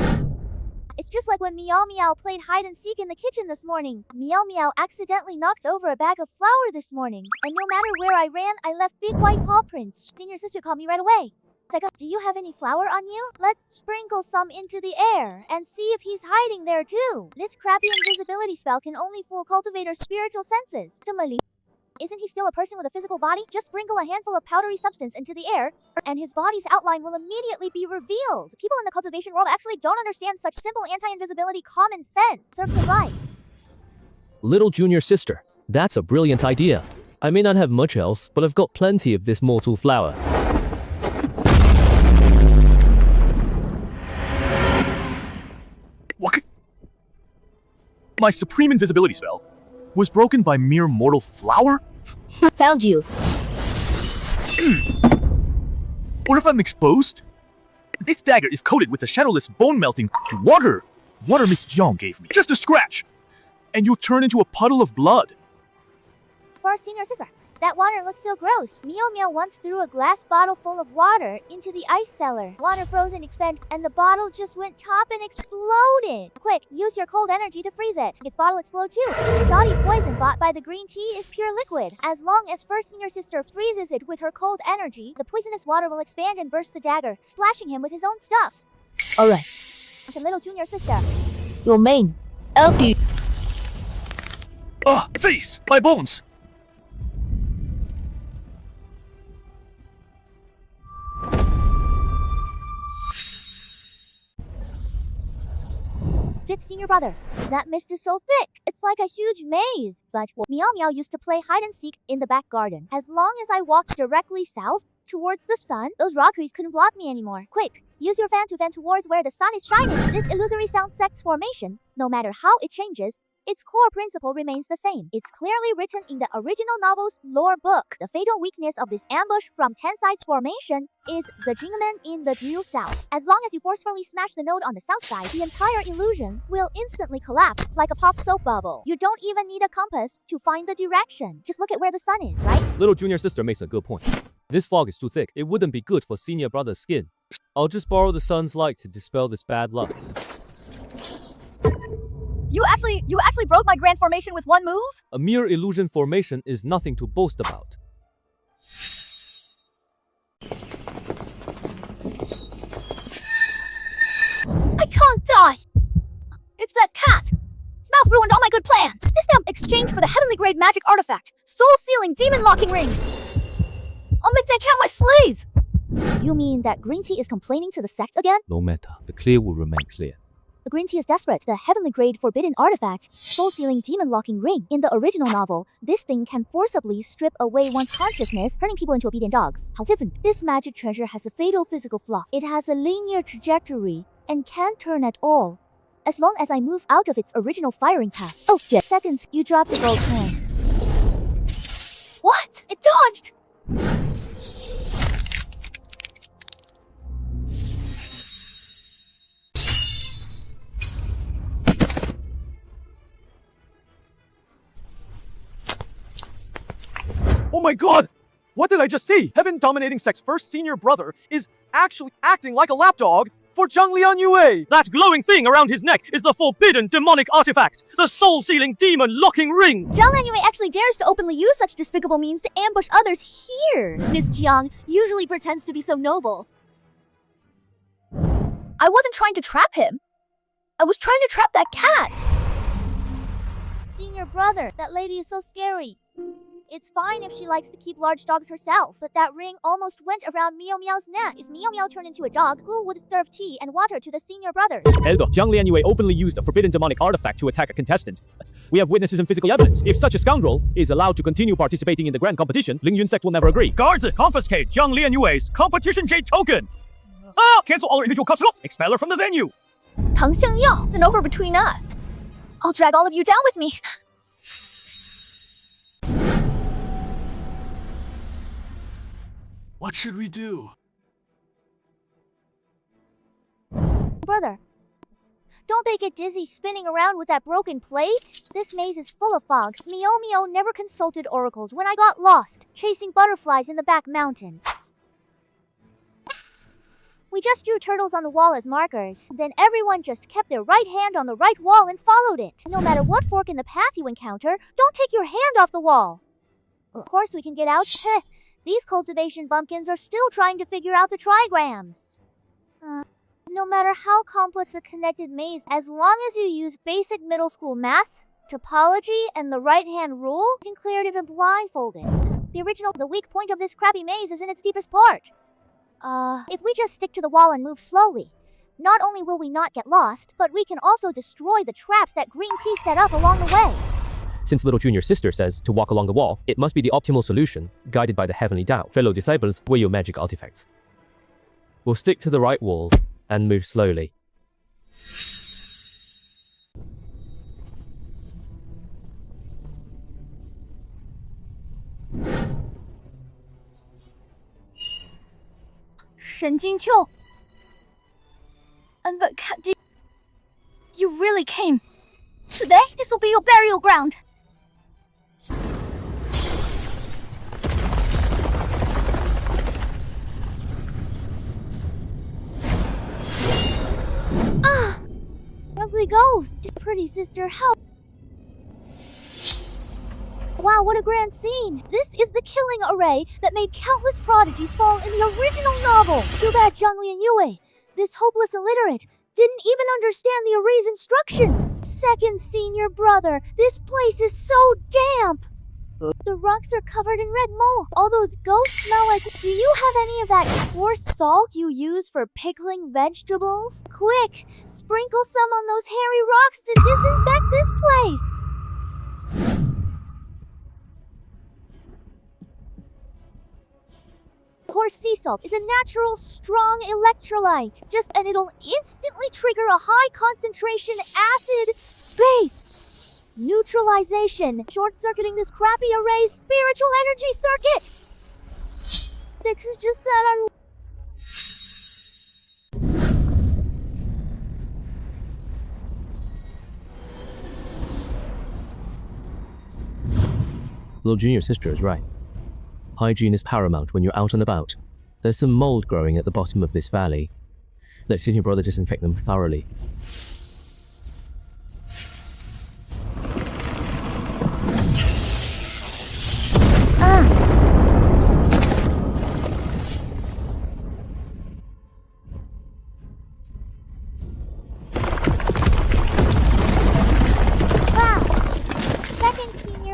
It's just like when Meow Meow played hide and seek in the kitchen this morning. Meow Meow accidentally knocked over a bag of flour this morning, and no matter where I ran, I left big white paw prints. Senior sister called me right away. Like, do you have any flour on you? Let's sprinkle some into the air and see if he's hiding there too. This crappy invisibility spell can only fool cultivator's spiritual senses. Isn't he still a person with a physical body? Just sprinkle a handful of powdery substance into the air, and his body's outline will immediately be revealed. People in the cultivation world actually don't understand such simple anti-invisibility common sense. Serves them right. Little junior sister, that's a brilliant idea. I may not have much else, but I've got plenty of this mortal flower. What? My supreme invisibility spell was broken by mere mortal flour? Found you. Or if I'm exposed? This dagger is coated with the shadowless bone-melting water. Water Miss Jiang gave me. Just a scratch. And you'll turn into a puddle of blood. For our senior sister, That water looks so gross. Meow Meow once threw a glass bottle full of water into the ice cellar. Water froze and expanded, and the bottle just went top and exploded. Quick, use your cold energy to freeze it. Its bottle explode too. The shoddy poison bought by the green tea is pure liquid. As long as first senior sister freezes it with her cold energy, the poisonous water will expand and burst the dagger, splashing him with his own stuff. Alright, The little junior sister. your main. LD. Face! My bones! Fifth senior brother. That mist is so thick. It's like a huge maze. But Meow Meow used to play hide and seek in the back garden. As long as I walked directly south towards the sun, those rockeries couldn't block me anymore. Quick, use your fan to vent towards where the sun is shining. This illusory sound sex formation, no matter how it changes, its core principle remains the same. It's clearly written in the original novel's lore book. The fatal weakness of this ambush from 10 sides formation is the Jingmen in the due south. As long as you forcefully smash the node on the south side, the entire illusion will instantly collapse like a pop soap bubble. You don't even need a compass to find the direction. Just look at where the sun is, right? Little junior sister makes a good point. This fog is too thick. It wouldn't be good for senior brother's skin. I'll just borrow the sun's light to dispel this bad luck. You actually broke my grand formation with one move? A mere illusion formation is nothing to boast about. I can't die! It's that cat! Its mouth ruined all my good plans! This damn exchange for the heavenly grade magic artifact! Soul-sealing demon locking ring! I'll make that cat my slave! You mean that green tea is complaining to the sect again? No matter, the clear will remain clear. The green tea is desperate. The heavenly grade forbidden artifact, soul-sealing demon locking ring. In the original novel, this thing can forcibly strip away one's consciousness, turning people into obedient dogs. However, this magic treasure has a fatal physical flaw. It has a linear trajectory and can't turn at all, as long as I move out of its original firing path. Oh shit. Seconds, you dropped the gold coin. What? It dodged! Oh my god! What did I just see? Heaven dominating sect's first senior brother is actually acting like a lapdog for Zhanglian Yue! That glowing thing around his neck is the forbidden demonic artifact, the soul-sealing demon locking ring! Zhang Lianyue actually dares to openly use such despicable means to ambush others here! Miss Jiang usually pretends to be so noble. I wasn't trying to trap him. I was trying to trap that cat! Senior brother, that lady is so scary. It's fine if she likes to keep large dogs herself, but that ring almost went around Meow Meow's neck. If Meow Meow turned into a dog, who would serve tea and water to the senior brother? Elder, Zhang Lianyue openly used a forbidden demonic artifact to attack a contestant. We have witnesses and physical evidence. If such a scoundrel is allowed to continue participating in the grand competition, Lingyun sect will never agree. Guards, confiscate Zhang Lianyue's competition jade token! Cancel all individual cups. Expel her from the venue! Tang Xiangyao, then over between us. I'll drag all of you down with me. What should we do? Brother, don't they get dizzy spinning around with that broken plate? This maze is full of fog. Meow Meow never consulted oracles when I got lost, chasing butterflies in the back mountain. We just drew turtles on the wall as markers. Then everyone just kept their right hand on the right wall and followed it. No matter what fork in the path you encounter, don't take your hand off the wall. Of course we can get out. These cultivation bumpkins are still trying to figure out the trigrams. No matter how complex a connected maze, as long as you use basic middle school math, topology, and the right-hand rule, you can clear it even blindfolded. The weak point of this crappy maze is in its deepest part. If we just stick to the wall and move slowly, not only will we not get lost, but we can also destroy the traps that Green Tea set up along the way. Since little junior sister says to walk along the wall, it must be the optimal solution, guided by the heavenly Tao. Fellow disciples, wear your magic artifacts. We'll stick to the right wall and move slowly. Shen Jingqiu. And the cat, you really came. Today, this will be your burial ground. Holy Ghost! Pretty sister, help! Wow, what a grand scene! This is the killing array that made countless prodigies fall in the original novel! Too bad Zhangli and Yue, this hopeless illiterate, didn't even understand the array's instructions! Second senior brother, this place is so damp! The rocks are covered in red mold. All those ghosts smell like... Do you have any of that coarse salt you use for pickling vegetables? Quick, sprinkle some on those hairy rocks to disinfect this place! Coarse sea salt is a natural, strong electrolyte. And it'll instantly trigger a high concentration acid base. Neutralization, short-circuiting this crappy array's spiritual energy circuit. This is just that Little junior sister is right. Hygiene is paramount when you're out and about. There's some mold growing at the bottom of this valley. Let senior brother disinfect them thoroughly.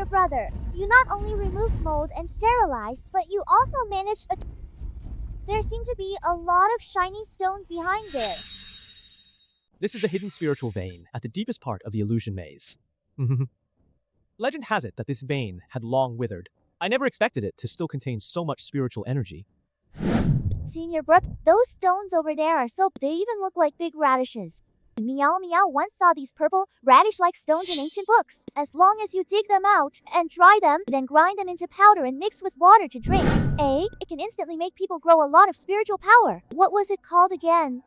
Brother, you not only removed mold and sterilized, but you also managed a... There seem to be a lot of shiny stones behind there. This is the hidden spiritual vein at the deepest part of the illusion maze. Legend has it that this vein had long withered. I never expected it to still contain so much spiritual energy. Senior brother, those stones over there are so... They even look like big radishes. Meow Meow once saw these purple, radish-like stones in ancient books. As long as you dig them out and dry them, then grind them into powder and mix with water to drink, it can instantly make people grow a lot of spiritual power. What was it called again?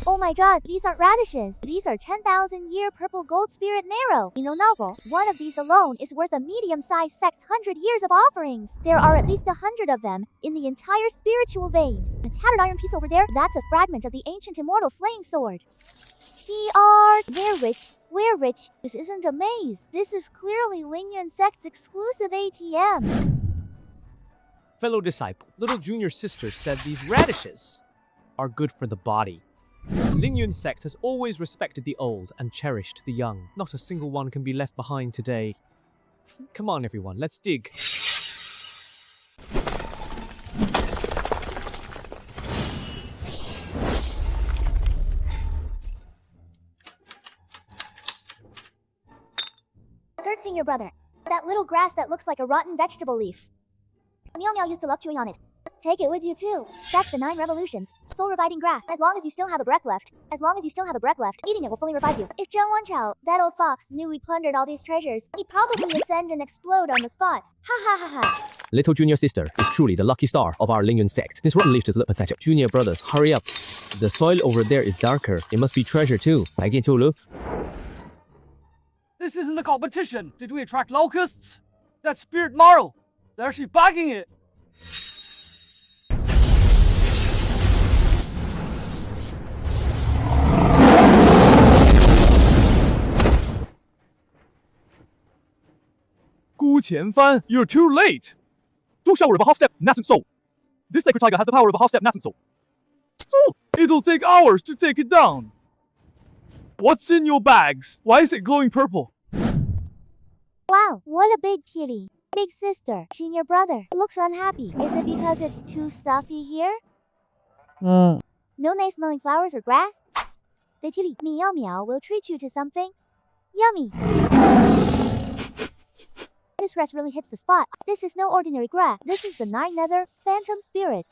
Oh my god, these aren't radishes. These are 10,000-year purple gold spirit marrow. In a novel, one of these alone is worth a medium-sized sect's 100 years of offerings. There are at least 100 of them in the entire spiritual vein. A tattered iron piece over there, that's a fragment of the ancient immortal slaying sword. We're rich. This isn't a maze. This is clearly Lingyun Sect's exclusive ATM. Fellow disciple, little junior sister said these radishes are good for the body. Lingyun sect has always respected the old and cherished the young. Not a single one can be left behind today. Come on, everyone, let's dig. Third senior brother, that little grass that looks like a rotten vegetable leaf. Meow Meow used to love chewing on it. Take it with you too. That's the 9 revolutions. Soul reviving grass. As long as you still have a breath left. Eating it will fully revive you. If Zheng Wenchao, that old fox, knew we plundered all these treasures, he'd probably ascend and explode on the spot. Ha ha ha ha. Little junior sister is truly the lucky star of our Lingyun sect. This rotten leaf does look pathetic. Junior brothers, hurry up. The soil over there is darker. It must be treasure too. This isn't a competition. Did we attract locusts? That's spirit marrow. They're actually bagging it. Gu Qianfan, you're too late! 2 shower of a half-step nascent soul. This sacred tiger has the power of a half-step nascent soul. So, it'll take hours to take it down. What's in your bags? Why is it glowing purple? Wow, what a big kitty. Big sister, senior brother, looks unhappy. Is it because it's too stuffy here? No nice-smelling flowers or grass? The kitty, Meow Meow, will treat you to something yummy. This grass really hits the spot. This is no ordinary grass. This is the 9 nether phantom spirit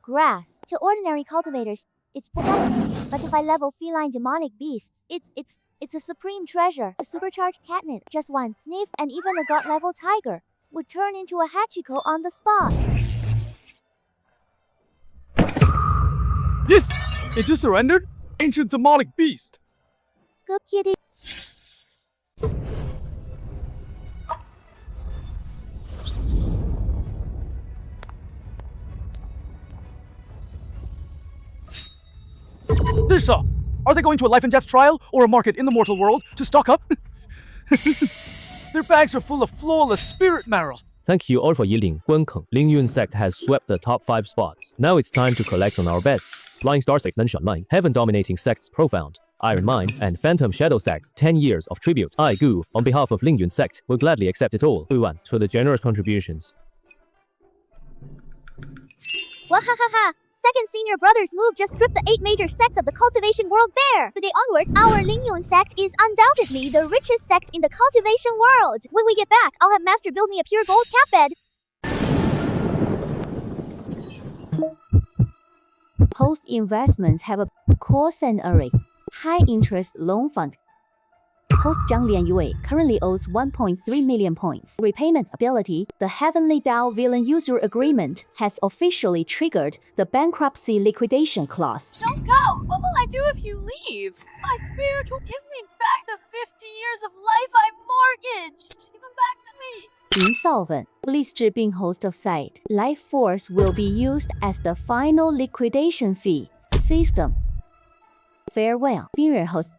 grass. To ordinary cultivators, it's pathetic. But to high-level feline demonic beasts, it's a supreme treasure. A supercharged catnip, just one sniff, and even a god-level tiger would turn into a Hachiko on the spot. Yes! It just surrendered? Ancient demonic beast! Good kitty. Lisa! Are they going to a life and death trial or a market in the mortal world to stock up? Their bags are full of flawless spirit marrow. Thank you all for yielding. Guankeng Lingyun sect has swept the top 5 spots. Now it's time to collect on our bets. Flying Star sects Nanshan Line, Heaven Dominating sects Profound, Iron Mind, and Phantom Shadow sects 10 years of tribute. I, Gu, on behalf of Lingyun sect, will gladly accept it all. Yuan for the generous contributions. Wahahaha! Second senior brother's move just stripped the 8 major sects of the cultivation world bare. Today onwards, our Lingyun sect is undoubtedly the richest sect in the cultivation world. When we get back, I'll have Master build me a pure gold cat bed. Post investments have a core array, high interest loan fund. Host Zhang Lianyue currently owes 1.3 million points. Repayment ability, the Heavenly Dao Villain User Agreement has officially triggered the bankruptcy liquidation clause. Don't go! What will I do if you leave? My spiritual, give me back the 50 years of life I mortgaged! Give them back to me! Insolvent. Please 治病 host of site. Life force will be used as the final liquidation fee. System. Farewell. Spirit host.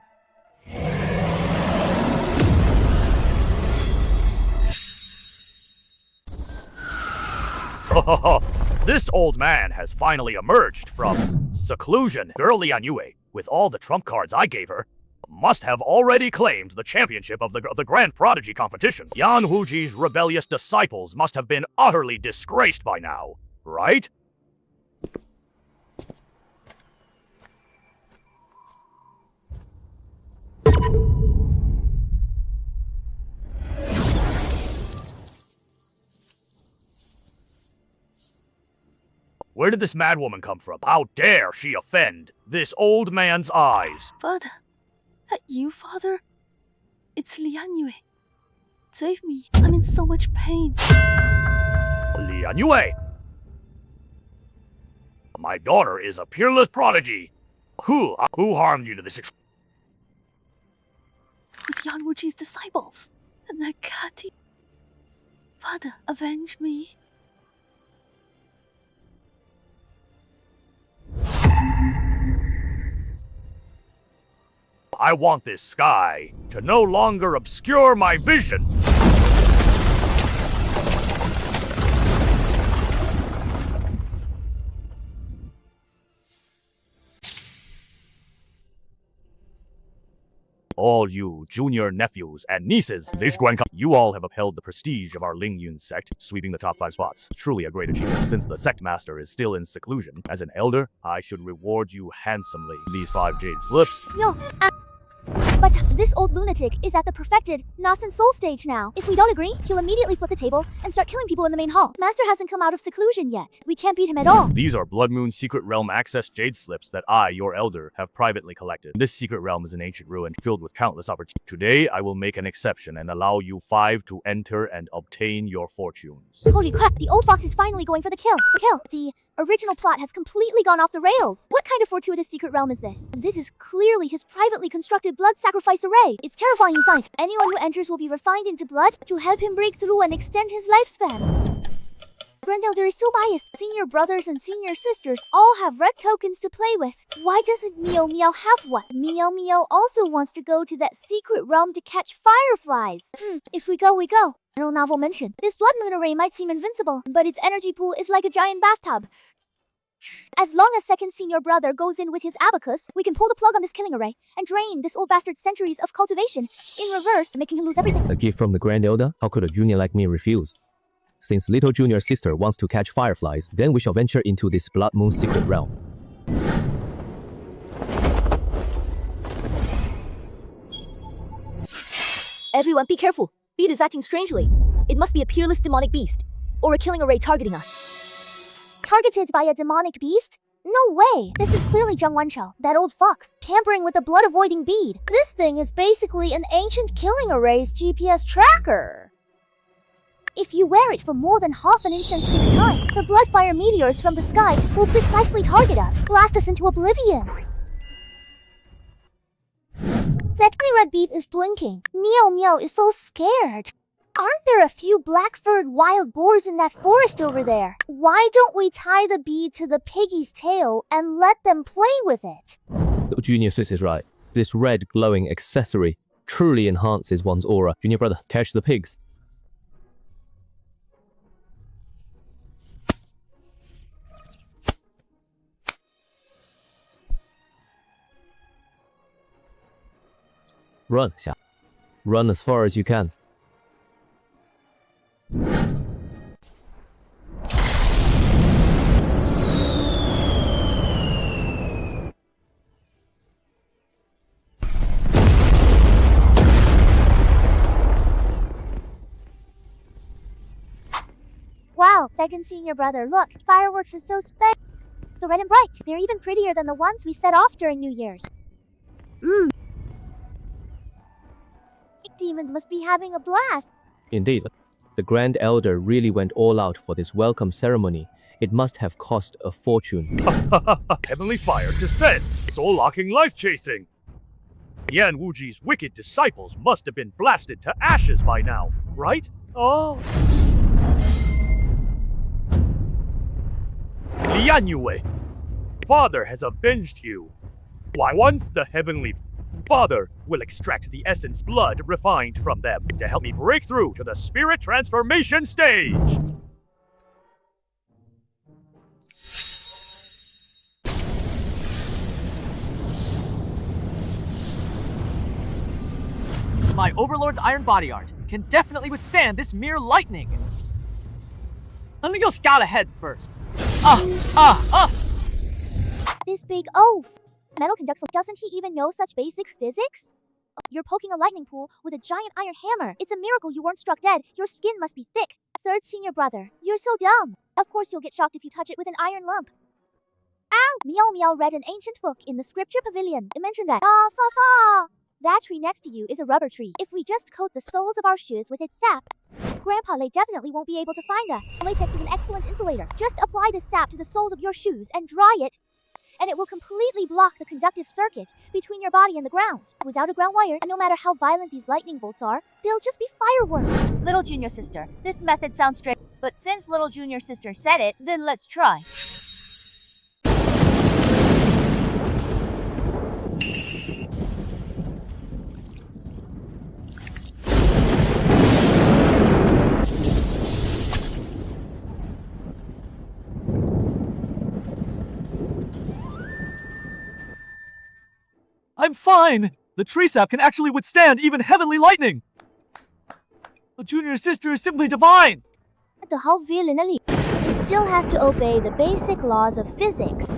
This old man has finally emerged from seclusion. Girl Lianyue, with all the trump cards I gave her, must have already claimed the championship of the Grand Prodigy competition. Yan Wuji's rebellious disciples must have been utterly disgraced by now, right? Where did this madwoman come from? How dare she offend this old man's eyes? Father, that you, Father? It's Lianyue. Save me. I'm in so much pain. Lianyue! My daughter is a peerless prodigy. Who harmed you to this extent? It was Yan Wuji's disciples. And that Kati. Father, avenge me. I want this sky to no longer obscure my vision. All you junior nephews and nieces, you all have upheld the prestige of our Lingyun sect, sweeping the top 5 spots. Truly a great achievement. Since the sect master is still in seclusion, as an elder, I should reward you handsomely. These 5 jade slips. Yo, but this old lunatic is at the perfected nascent soul stage now. If we don't agree, he'll immediately flip the table and start killing people in the main hall. Master hasn't come out of seclusion yet. We can't beat him at all. These are Blood Moon Secret Realm access jade slips that I, your elder, have privately collected. This secret realm is an ancient ruin filled with countless opportunities. Today, I will make an exception and allow you 5 to enter and obtain your fortunes. Holy crap, the old fox is finally going for the kill. The original plot has completely gone off the rails. What kind of fortuitous secret realm is this? This is clearly his privately constructed blood sacrifice array. It's terrifying inside. Anyone who enters will be refined into blood to help him break through and extend his lifespan. Grand Elder is so biased. Senior brothers and senior sisters all have red tokens to play with. Why doesn't Meow Meow have one? Meow Meow also wants to go to that secret realm to catch fireflies. If we go, we go. General Novel mentioned, this blood moon array might seem invincible, but its energy pool is like a giant bathtub. As long as second senior brother goes in with his abacus, we can pull the plug on this killing array and drain this old bastard's centuries of cultivation, in reverse, making him lose everything. A gift from the Grand Elder? How could a junior like me refuse? Since little junior sister wants to catch fireflies, then we shall venture into this Blood Moon secret realm. Everyone, be careful. Beat is acting strangely. It must be a peerless demonic beast, or a killing array targeting us. Targeted by a demonic beast? No way! This is clearly Zheng Wenshou, that old fox, tampering with the blood-avoiding bead. This thing is basically an ancient killing array's GPS tracker. If you wear it for more than half an incense stick's time, the blood-fire meteors from the sky will precisely target us, blast us into oblivion. Secondly, red bead is blinking. Meow Meow is so scared. Aren't there a few black-furred wild boars in that forest over there? Why don't we tie the bead to the piggy's tail and let them play with it? Junior sis is right. This red glowing accessory truly enhances one's aura. Junior brother, catch the pigs. Run, Xia. Run as far as you can. Wow, second senior brother, look, fireworks is so red and bright. They're even prettier than the ones we set off during New Year's. Demons must be having a blast. Indeed, the Grand Elder really went all out for this welcome ceremony. It must have cost a fortune. Heavenly fire descends, soul-locking life-chasing. Yan Wuji's wicked disciples must have been blasted to ashes by now, right? Oh. Lian Yue, Father has avenged you. Why, once the Heavenly Father will extract the essence blood refined from them to help me break through to the spirit transformation stage. My Overlord's iron body art can definitely withstand this mere lightning. Let me go scout ahead first. This big oaf. Metal conducts. Doesn't he even know such basic physics? You're poking a lightning pool with a giant iron hammer. It's a miracle you weren't struck dead. Your skin must be thick. Third senior brother, you're so dumb. Of course you'll get shocked if you touch it with an iron lump. Ow! Meow Meow read an ancient book in the scripture pavilion. It mentioned that. Fa. That tree next to you is a rubber tree. If we just coat the soles of our shoes with its sap, Grandpa Lay definitely won't be able to find us. Latex is an excellent insulator. Just apply this sap to the soles of your shoes and dry it, and it will completely block the conductive circuit between your body and the ground. Without a ground wire, and no matter how violent these lightning bolts are, they'll just be fireworks. Little junior sister, this method sounds strange, but since little junior sister said it, then let's try. I'm fine! The tree sap can actually withstand even heavenly lightning! The junior sister is simply divine! The whole villainy. It still has to obey the basic laws of physics.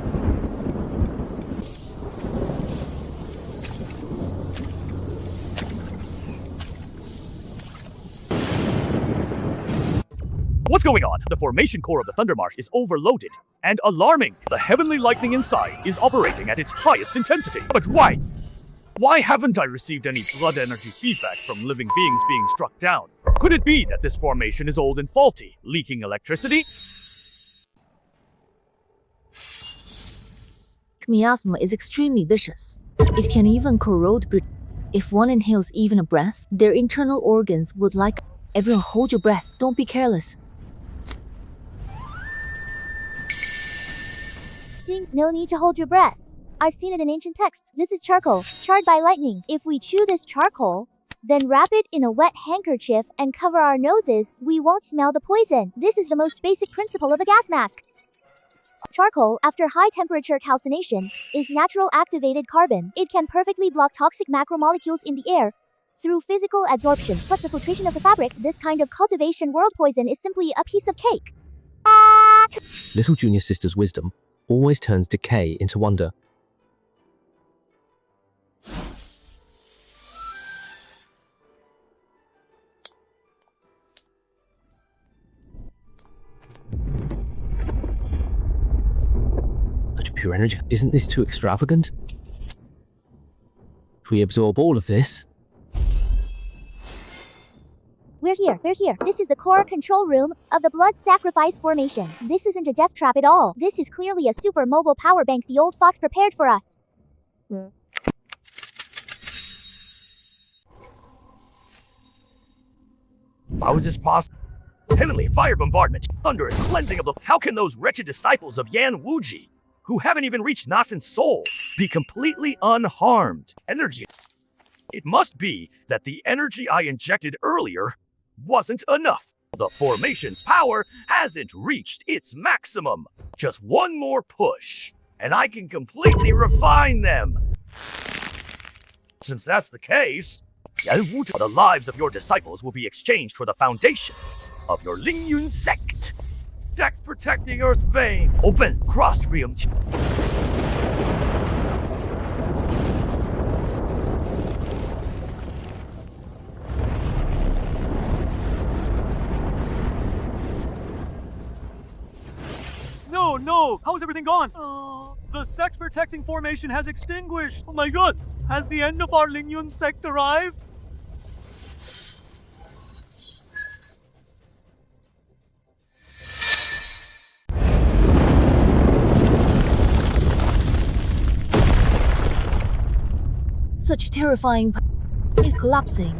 What's going on? The formation core of the Thundermarsh is overloaded and alarming. The heavenly lightning inside is operating at its highest intensity. But why? Why haven't I received any blood energy feedback from living beings being struck down? Could it be that this formation is old and faulty, leaking electricity? Miasma is extremely vicious. It can even corrode blood. If one inhales even a breath, their internal organs would like... Everyone hold your breath, don't be careless. No need to hold your breath. I've seen it in ancient texts. This is charcoal, charred by lightning. If we chew this charcoal, then wrap it in a wet handkerchief and cover our noses, we won't smell the poison. This is the most basic principle of a gas mask. Charcoal, after high temperature calcination, is natural activated carbon. It can perfectly block toxic macromolecules in the air through physical absorption, plus the filtration of the fabric. This kind of cultivation world poison is simply a piece of cake. Little junior sister's wisdom always turns decay into wonder. Such pure energy. Isn't this too extravagant? If we absorb all of this... We're here. This is the core control room of the blood sacrifice formation. This isn't a death trap at all. This is clearly a super mobile power bank the old fox prepared for us. How is this possible? Heavenly fire bombardment, thunderous cleansing of the. How can those wretched disciples of Yan Wuji, who haven't even reached Nasen's soul, be completely unharmed? Energy. It must be that the energy I injected earlier wasn't enough. The formation's power hasn't reached its maximum. Just one more push, and I can completely refine them. Since that's the case, the lives of your disciples will be exchanged for the foundation of your Lingyun sect. Sect protecting Earth vein. Open cross realm. No! How is everything gone? Oh, the sect protecting formation has extinguished. Oh my god! Has the end of our Lingyun sect arrived? Such terrifying is collapsing.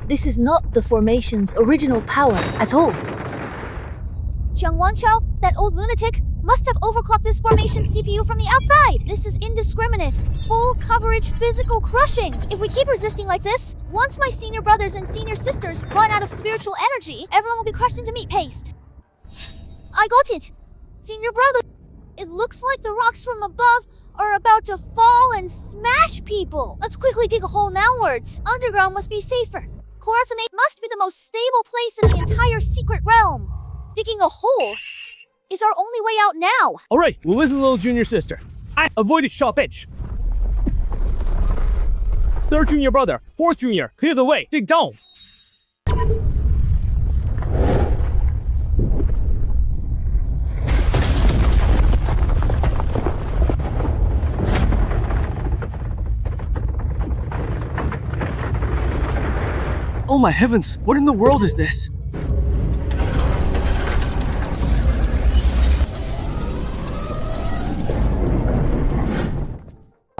This is not the formation's original power at all. Jiang Wanchao, that old lunatic, must have overclocked this formation CPU from the outside. This is indiscriminate, full coverage physical crushing. If we keep resisting like this, once my senior brothers and senior sisters run out of spiritual energy, everyone will be crushed into meat paste. I got it. Senior brother, it looks like the rocks from above are about to fall and smash people. Let's quickly dig a hole downwards. Underground must be safer. Corafinate must be the most stable place in the entire secret realm. Digging a hole is our only way out now. Alright, we'll listen to little junior sister. I avoided sharp edge. Third junior brother, fourth junior, clear the way, dig down. Oh my heavens, what in the world is this?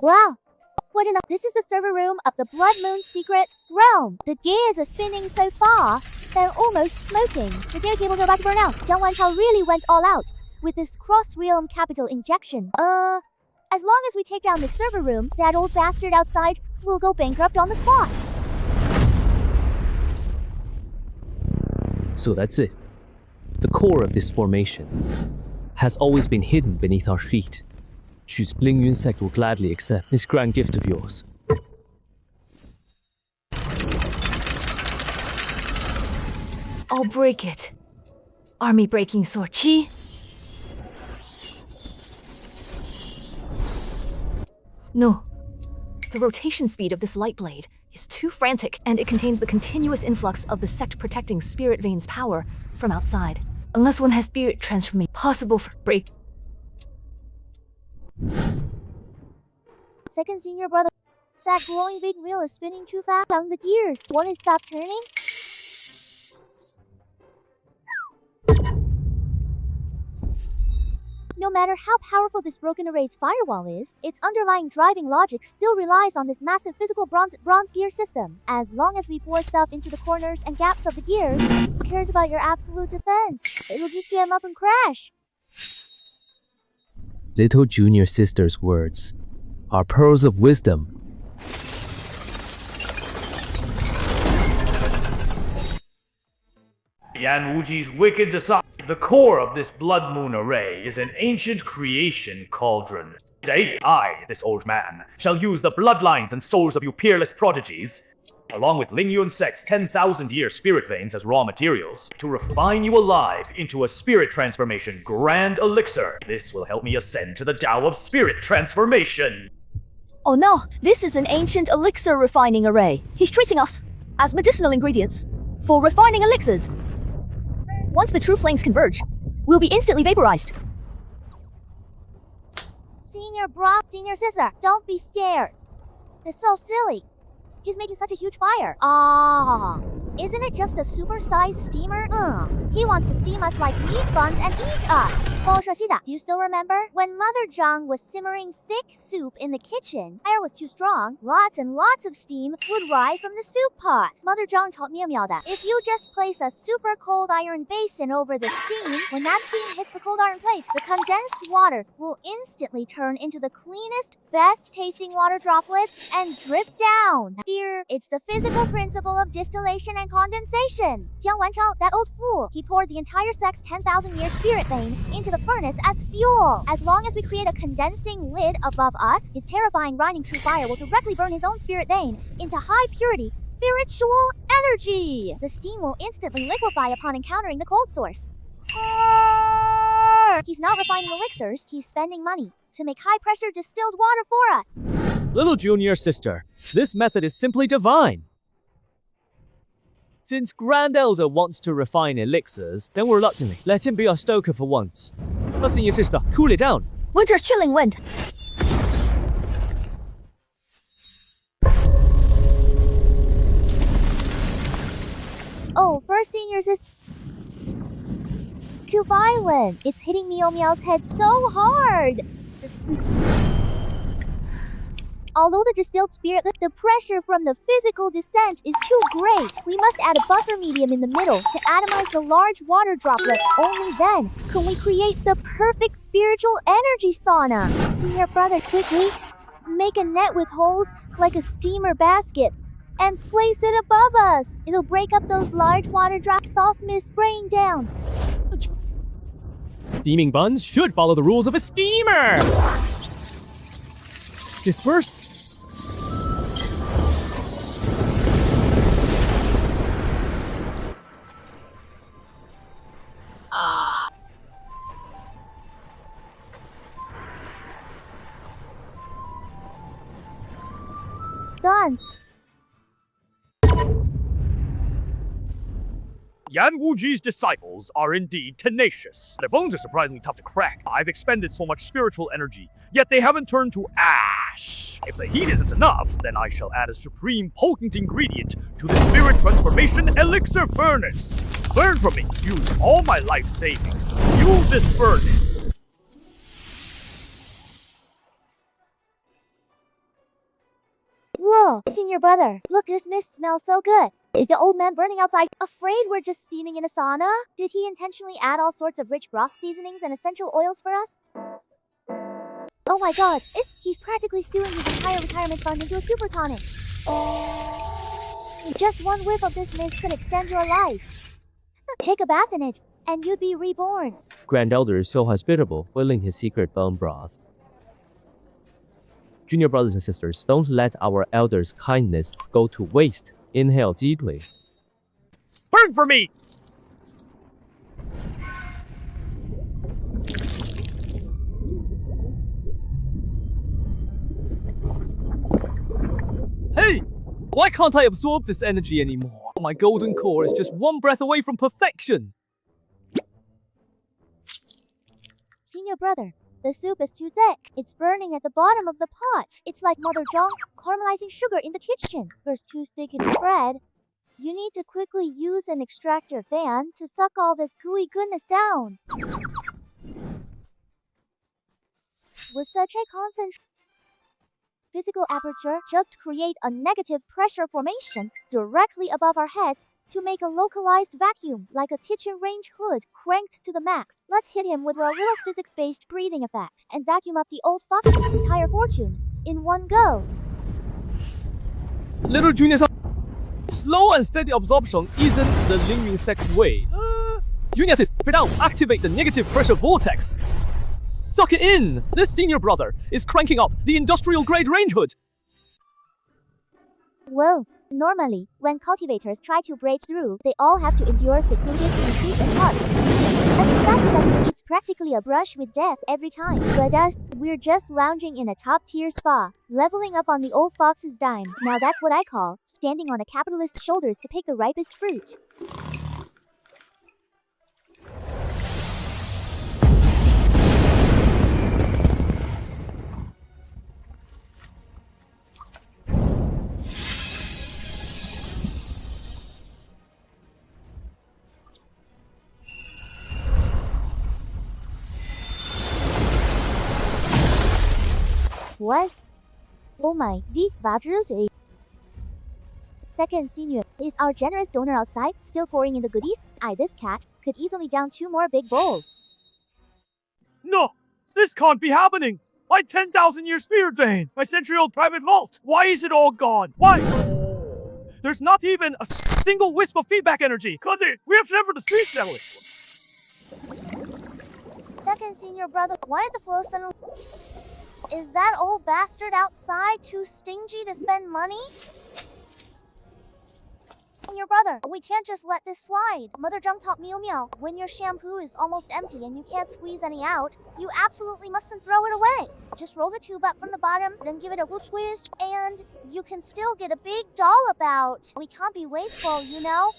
Wow. What enough? This is the server room of the Blood Moon secret realm. The gears are spinning so fast, they're almost smoking. The data cables are about to burn out. Jiang Wanchao really went all out with this cross-realm capital injection. As long as we take down this server room, that old bastard outside will go bankrupt on the spot. So that's it. The core of this formation has always been hidden beneath our feet. Choose Lingyun sect will gladly accept this grand gift of yours. I'll break it. Army breaking sword chi. No. The rotation speed of this light blade is too frantic, and it contains the continuous influx of the sect-protecting spirit vein's power from outside. Unless one has spirit transformation possible for break. Second senior brother, that glowing big wheel is spinning too fast on the gears. Won't it stop turning? No matter how powerful this broken array's firewall is, its underlying driving logic still relies on this massive physical bronze gear system. As long as we pour stuff into the corners and gaps of the gears, who cares about your absolute defense? It'll just jam up and crash. Little junior sister's words are pearls of wisdom. Yan Wuji's wicked design. The core of this blood moon array is an ancient creation cauldron. Today, I, this old man, shall use the bloodlines and souls of you peerless prodigies, along with Lingyun sect's 10,000-year spirit veins as raw materials, to refine you alive into a spirit transformation grand elixir. This will help me ascend to the Tao of spirit transformation. Oh no, this is an ancient elixir refining array. He's treating us as medicinal ingredients for refining elixirs. Once the true flames converge, we'll be instantly vaporized. Senior sister, don't be scared. It's so silly. He's making such a huge fire. Ah. Isn't it just a super-sized steamer? He wants to steam us like meat buns and eat us. Do you still remember? When Mother Zhang was simmering thick soup in the kitchen, air was too strong. Lots and lots of steam would rise from the soup pot. Mother Zhang taught Miao Miao that if you just place a super cold iron basin over the steam, when that steam hits the cold iron plate, the condensed water will instantly turn into the cleanest, best-tasting water droplets and drip down. Here, it's the physical principle of distillation and condensation. Jiang Wanchao, that old fool, he poured the entire sect's 10,000-year spirit vein into the furnace as fuel. As long as we create a condensing lid above us, his terrifying grinding true fire will directly burn his own spirit vein into high-purity spiritual energy. The steam will instantly liquefy upon encountering the cold source. He's not refining elixirs, he's spending money to make high-pressure distilled water for us. Little junior sister, this method is simply divine. Since Grand Elder wants to refine elixirs, then reluctantly let him be our stoker for once. But senior sister, cool it down. Winter's chilling wind. Oh, first senior sister. Too violent. It's hitting Miao Miao's head so hard. Although the distilled spirit, the pressure from the physical descent is too great. We must add a buffer medium in the middle to atomize the large water droplet. Only then can we create the perfect spiritual energy sauna. Senior brother, quickly, make a net with holes like a steamer basket and place it above us. It'll break up those large water drops, soft mist spraying down. Steaming buns should follow the rules of a steamer. Disperse. Done. Yan Wuji's disciples are indeed tenacious. Their bones are surprisingly tough to crack. I've expended so much spiritual energy, yet they haven't turned to ash. If the heat isn't enough, then I shall add a supreme potent ingredient to the spirit transformation elixir furnace. Learn from me. Use all my life savings to fuel this furnace. Whoa, senior brother, look, this mist smells so good. Is the old man burning outside afraid we're just steaming in a sauna? Did he intentionally add all sorts of rich broth seasonings and essential oils for us? Oh my god, he's practically stewing his entire retirement fund into a super tonic. Just one whiff of this mist could extend your life. Take a bath in it, and you'd be reborn. Grand Elder is so hospitable, willing his secret bone broth. Junior brothers and sisters, don't let our elders' kindness go to waste. Inhale deeply. Burn for me! Hey! Why can't I absorb this energy anymore? My golden core is just one breath away from perfection. Senior brother, the soup is too thick. It's burning at the bottom of the pot. It's like Mother Zhang caramelizing sugar in the kitchen. There's too sticky to spread. You need to quickly use an extractor fan to suck all this gooey goodness down. With such a constant physical aperture, just create a negative pressure formation directly above our heads to make a localized vacuum, like a kitchen range hood cranked to the max. Let's hit him with a little physics-based breathing effect and vacuum up the old fox's entire fortune in one go. Little junior, slow and steady absorption isn't the Lingyun sect way. Junior sis, spit out, activate the negative pressure vortex. Suck it in! This senior brother is cranking up the industrial grade range hood. Well, normally, when cultivators try to break through, they all have to endure secluded retreat apart. As faster than it's practically a brush with death every time. But us, we're just lounging in a top-tier spa, leveling up on the old fox's dime. Now that's what I call standing on a capitalist's shoulders to pick the ripest fruit. was. Oh my, these badgers. Second senior, is our generous donor outside still pouring in the goodies? This cat could easily down 2 more big bowls. No! This can't be happening! My 10,000-year spirit vein! My century-old private vault! Why is it all gone? Why? There's not even a single wisp of feedback energy! Cut it! We have to for the street selling! Second senior brother, why the flow center? Is that old bastard outside too stingy to spend money? Your brother, we can't just let this slide. Mother Jung taught Meow Meow, when your shampoo is almost empty and you can't squeeze any out, you absolutely mustn't throw it away. Just roll the tube up from the bottom, then give it a good squish, and you can still get a big dollop out. We can't be wasteful, you know?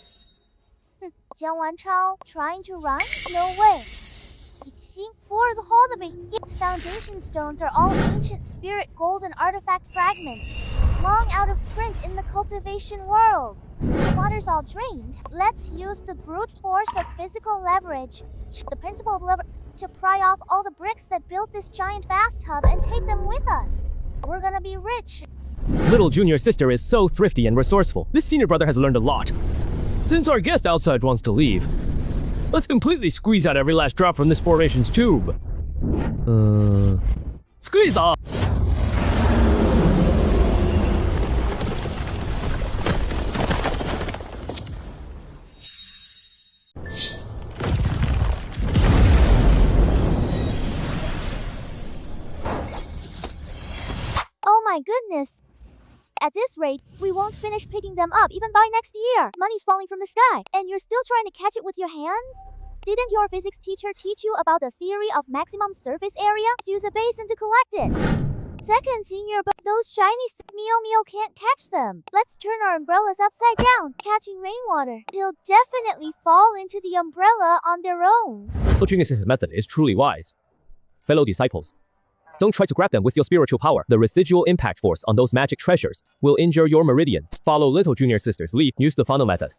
Jiang Wanchao, trying to run? No way. See, for the whole of its foundation stones are all ancient spirit golden artifact fragments, long out of print in the cultivation world. The water's all drained. Let's use the brute force of physical leverage, the principle of leverage, to pry off all the bricks that built this giant bathtub and take them with us. We're gonna be rich. Little junior sister is so thrifty and resourceful. This senior brother has learned a lot. Since our guest outside wants to leave, let's completely squeeze out every last drop from this formation's tube. Squeeze off! Oh my goodness! At this rate, we won't finish picking them up even by next year. Money's falling from the sky, and you're still trying to catch it with your hands? Didn't your physics teacher teach you about the theory of maximum surface area? Use a basin to collect it. Second senior, but those shiny Meow Meow can't catch them. Let's turn our umbrellas upside down, catching rainwater. They'll definitely fall into the umbrella on their own. Little Junior Sister's method is truly wise. Fellow disciples, don't try to grab them with your spiritual power. The residual impact force on those magic treasures will injure your meridians. Follow Little Junior Sister's lead. Use the funnel method.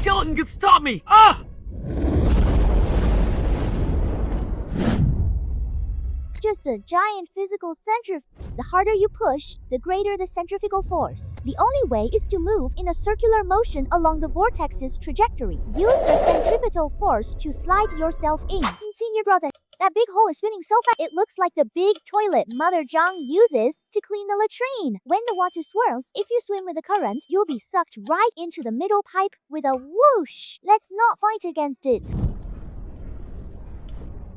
Skeleton can stop me! Ah! Just a giant physical centrifuge. The harder you push, the greater the centrifugal force. The only way is to move in a circular motion along the vortex's trajectory. Use the centripetal force to slide yourself in. Senior brother, that big hole is spinning so fast it looks like the big toilet Mother Zhang uses to clean the latrine. When the water swirls, if you swim with the current, you'll be sucked right into the middle pipe with a whoosh. Let's not fight against it.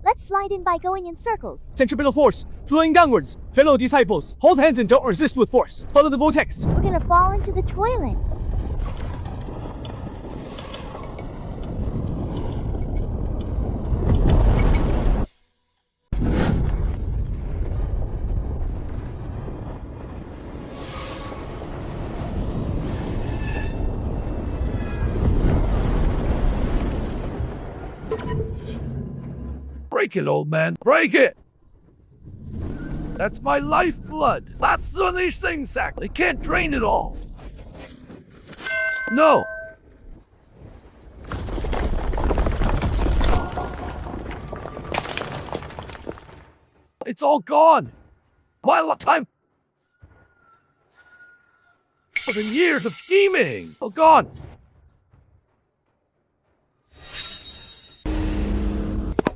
Let's slide in by going in circles. Centripetal force, flowing downwards. Fellow disciples, hold hands and don't resist with force. Follow the vortex. We're gonna fall into the toilet. Break it, old man. Break it! That's my lifeblood. That's the unleashed thing sack. They can't drain it all. No! It's all gone. My time. For years of scheming. All gone.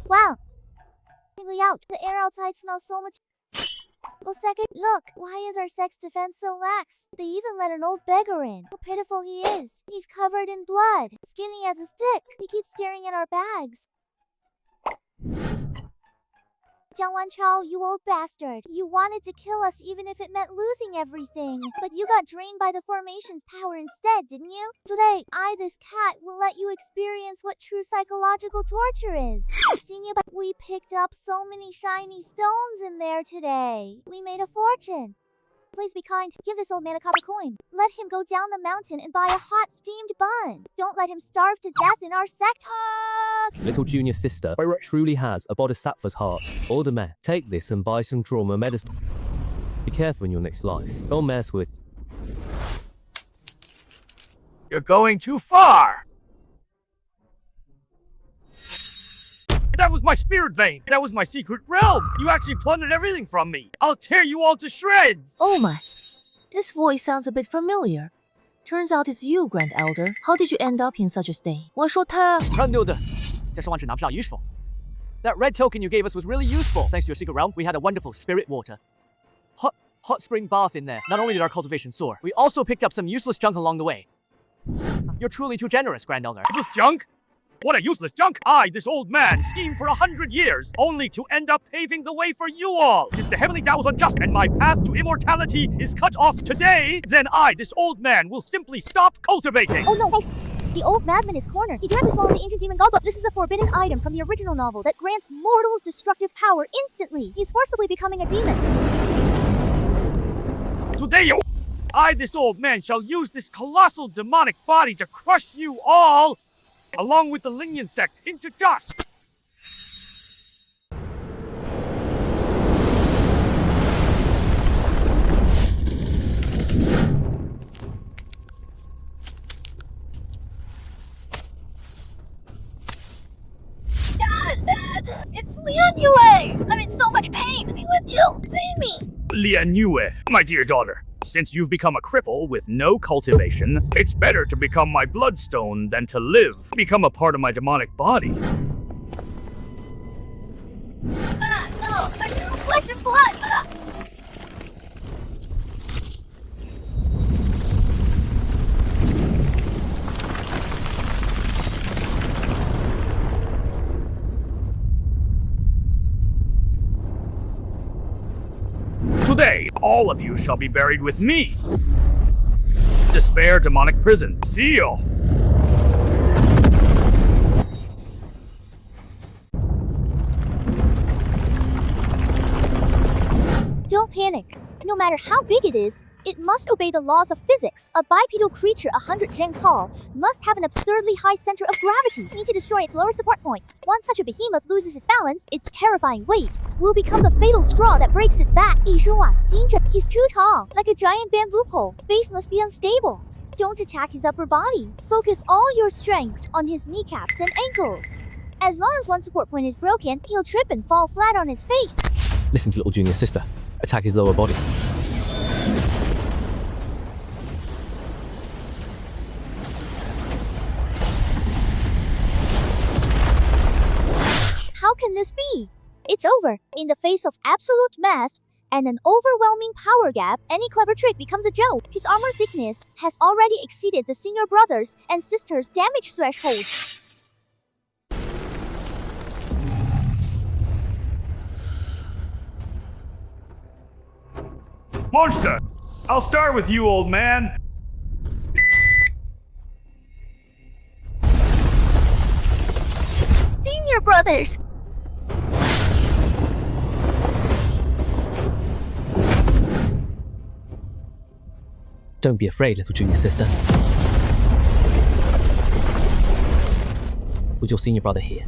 Wow. Out. The air outside smells so much. Oh, second, look. Why is our sex defense so lax? They even let an old beggar in. How pitiful he is. He's covered in blood, skinny as a stick. He keeps staring at our bags. Jiang Wanchao, you old bastard. You wanted to kill us even if it meant losing everything. But you got drained by the formation's power instead, didn't you? Today, this cat, will let you experience what true psychological torture is. Senior, but we picked up so many shiny stones in there today. We made a fortune. Please be kind. Give this old man a copper coin. Let him go down the mountain and buy a hot steamed bun. Don't let him starve to death in our sect. Little Junior Sister truly has a bodhisattva's heart. Older man, take this and buy some trauma medicine. Be careful in your next life. Don't mess with You're going too far. That was my spirit vein. That was my secret realm. You actually plundered everything from me. I'll tear you all to shreds. Oh my. This voice sounds a bit familiar. Turns out it's you, Grand Elder. How did you end up in such a state? 我说他 That red token you gave us was really useful. Thanks to your secret realm, we had a wonderful spirit water. Hot spring bath in there. Not only did our cultivation soar, we also picked up some useless junk along the way. You're truly too generous, Grand Elder. Useless junk? What a useless junk! I, this old man, schemed for 100 years, only to end up paving the way for you all. If the heavenly Tao was unjust and my path to immortality is cut off today, then I, this old man, will simply stop cultivating. Oh no, guys. The old madman is cornered. He directly swallowed the ancient demon goblet. This is a forbidden item from the original novel that grants mortals destructive power instantly. He's forcibly becoming a demon. Today, I, this old man, shall use this colossal demonic body to crush you all, along with the Lingian sect, into dust. Dad! It's Lian Yue! I'm in so much pain! Be with you! Save me! Lian Yue, my dear daughter, since you've become a cripple with no cultivation, it's better to become my bloodstone than to live. Become a part of my demonic body. No! I'm through flesh and blood! Today, all of you shall be buried with me. Despair demonic prison. Seal. Don't panic. No matter how big it is, it must obey the laws of physics. A bipedal creature 100 zheng tall must have an absurdly high center of gravity. Need to destroy its lower support points. Once such a behemoth loses its balance, its terrifying weight will become the fatal straw that breaks its back. He's too tall, like a giant bamboo pole. Space must be unstable. Don't attack his upper body. Focus all your strength on his kneecaps and ankles. As long as one support point is broken, he'll trip and fall flat on his face. Listen to little junior sister. Attack his lower body. How can this be? It's over. In the face of absolute mass and an overwhelming power gap, any clever trick becomes a joke. His armor thickness has already exceeded the senior brothers and sisters' damage threshold. Monster! I'll start with you, old man. Senior brothers! Don't be afraid, little junior sister. With your senior brother here,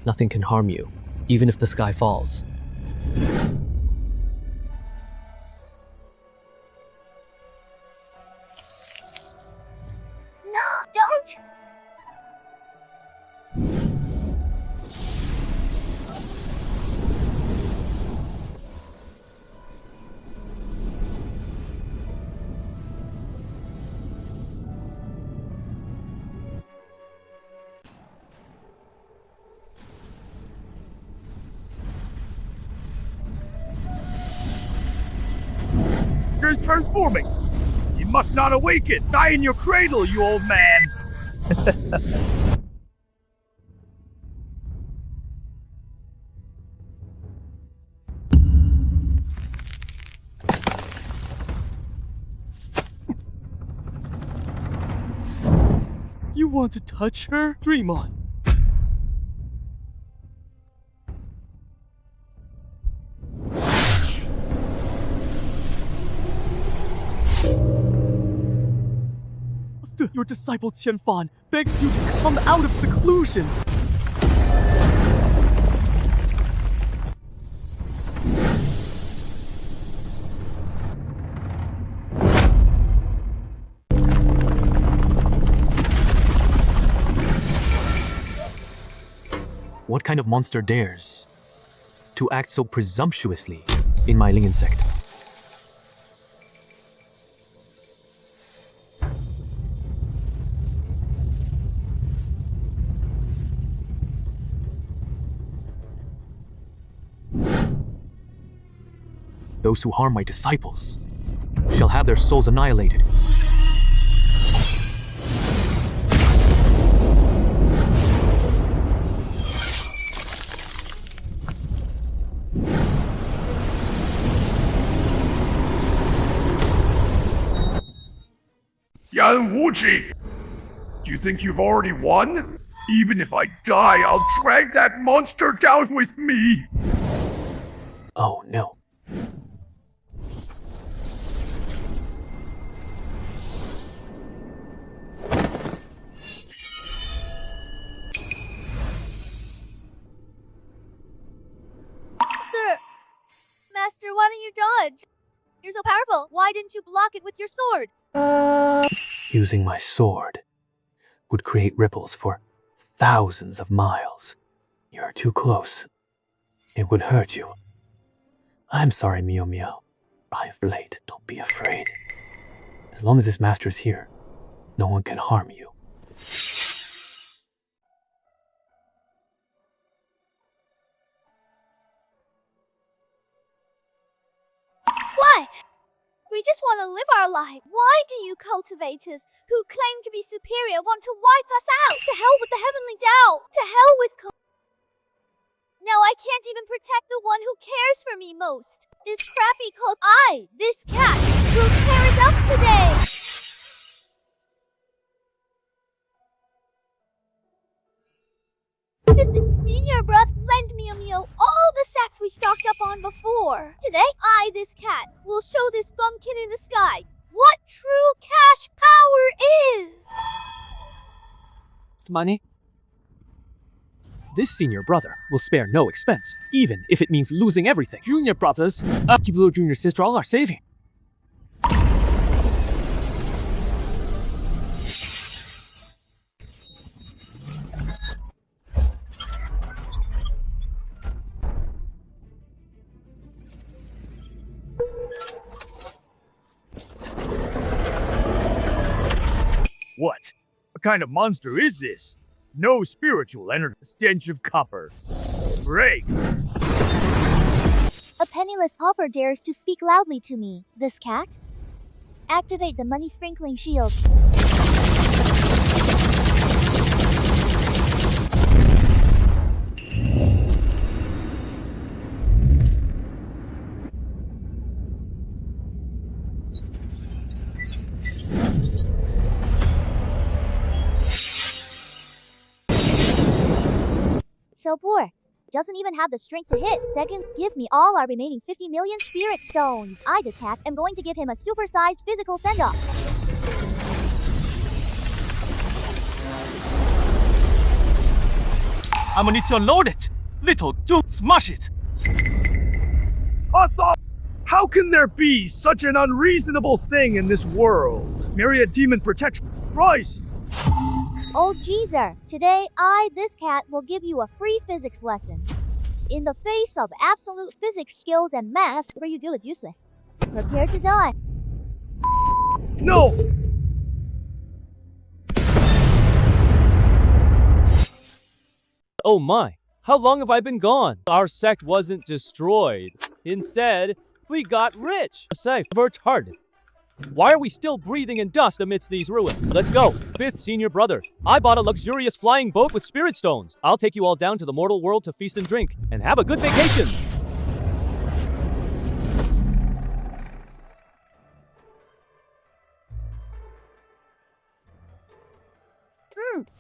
nothing can harm you, even if the sky falls. No, don't! Is transforming. You must not awaken. Die in your cradle, you old man. You want to touch her? Dream on. Your disciple Qianfan begs you to come out of seclusion. What kind of monster dares to act so presumptuously in my Lingyan sect? Those who harm my disciples shall have their souls annihilated. Yan Wuji! Do you think you've already won? Even if I die, I'll drag that monster down with me! Oh no. Master, why don't you dodge? You're so powerful. Why didn't you block it with your sword? Using my sword would create ripples for thousands of miles. You're too close. It would hurt you. I'm sorry, Mio Mio. I'm late. Don't be afraid. As long as this master's here, no one can harm you. Why? We just want to live our life. Why do you cultivators who claim to be superior want to wipe us out? To hell with the heavenly Tao. To hell with Now I can't even protect the one who cares for me most. This crappy cult. This cat, will tear it up today. This senior brother lend Mio Mio all the sacks we stocked up on before. Today, this cat, will show this bumpkin in the sky what true cash power is. Money? This senior brother will spare no expense, even if it means losing everything. Junior brothers, keep little junior sister all our saving. What? What kind of monster is this? No spiritual energy, stench of copper. Break! A penniless pauper dares to speak loudly to me. This cat? Activate the money sprinkling shield. So poor. Doesn't even have the strength to hit. Second, give me all our remaining 50 million spirit stones. This cat, am going to give him a super-sized physical send-off. I'm gonna need to unload it. Little dude, smash it. How can there be such an unreasonable thing in this world? Myriad Demon Protection. Rise! Oh Jeezer, today this cat, will give you a free physics lesson. In the face of absolute physics skills and math, whatever you do is useless. Prepare to die. No! Oh my, how long have I been gone? Our sect wasn't destroyed. Instead, we got rich. Safe, retarded. Why are we still breathing in dust amidst these ruins? Let's go. Fifth senior brother. I bought a luxurious flying boat with spirit stones. I'll take you all down to the mortal world to feast and drink, and have a good vacation.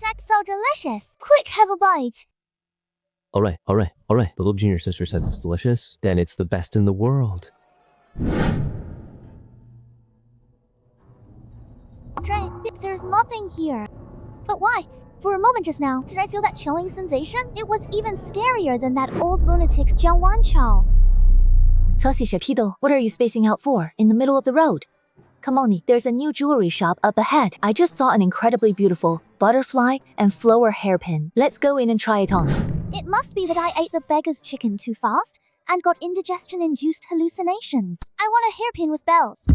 That's so delicious. Quick, have a bite. Alright. The little junior sister says it's delicious. Then it's the best in the world. There's nothing here. But why? For a moment just now, did I feel that chilling sensation? It was even scarier than that old lunatic Jiang Wanchao. 操洗小屁豆, what are you spacing out for? In the middle of the road? Come on, there's a new jewelry shop up ahead. I just saw an incredibly beautiful butterfly and flower hairpin. Let's go in and try it on. It must be that I ate the beggar's chicken too fast and got indigestion-induced hallucinations. I want a hairpin with bells.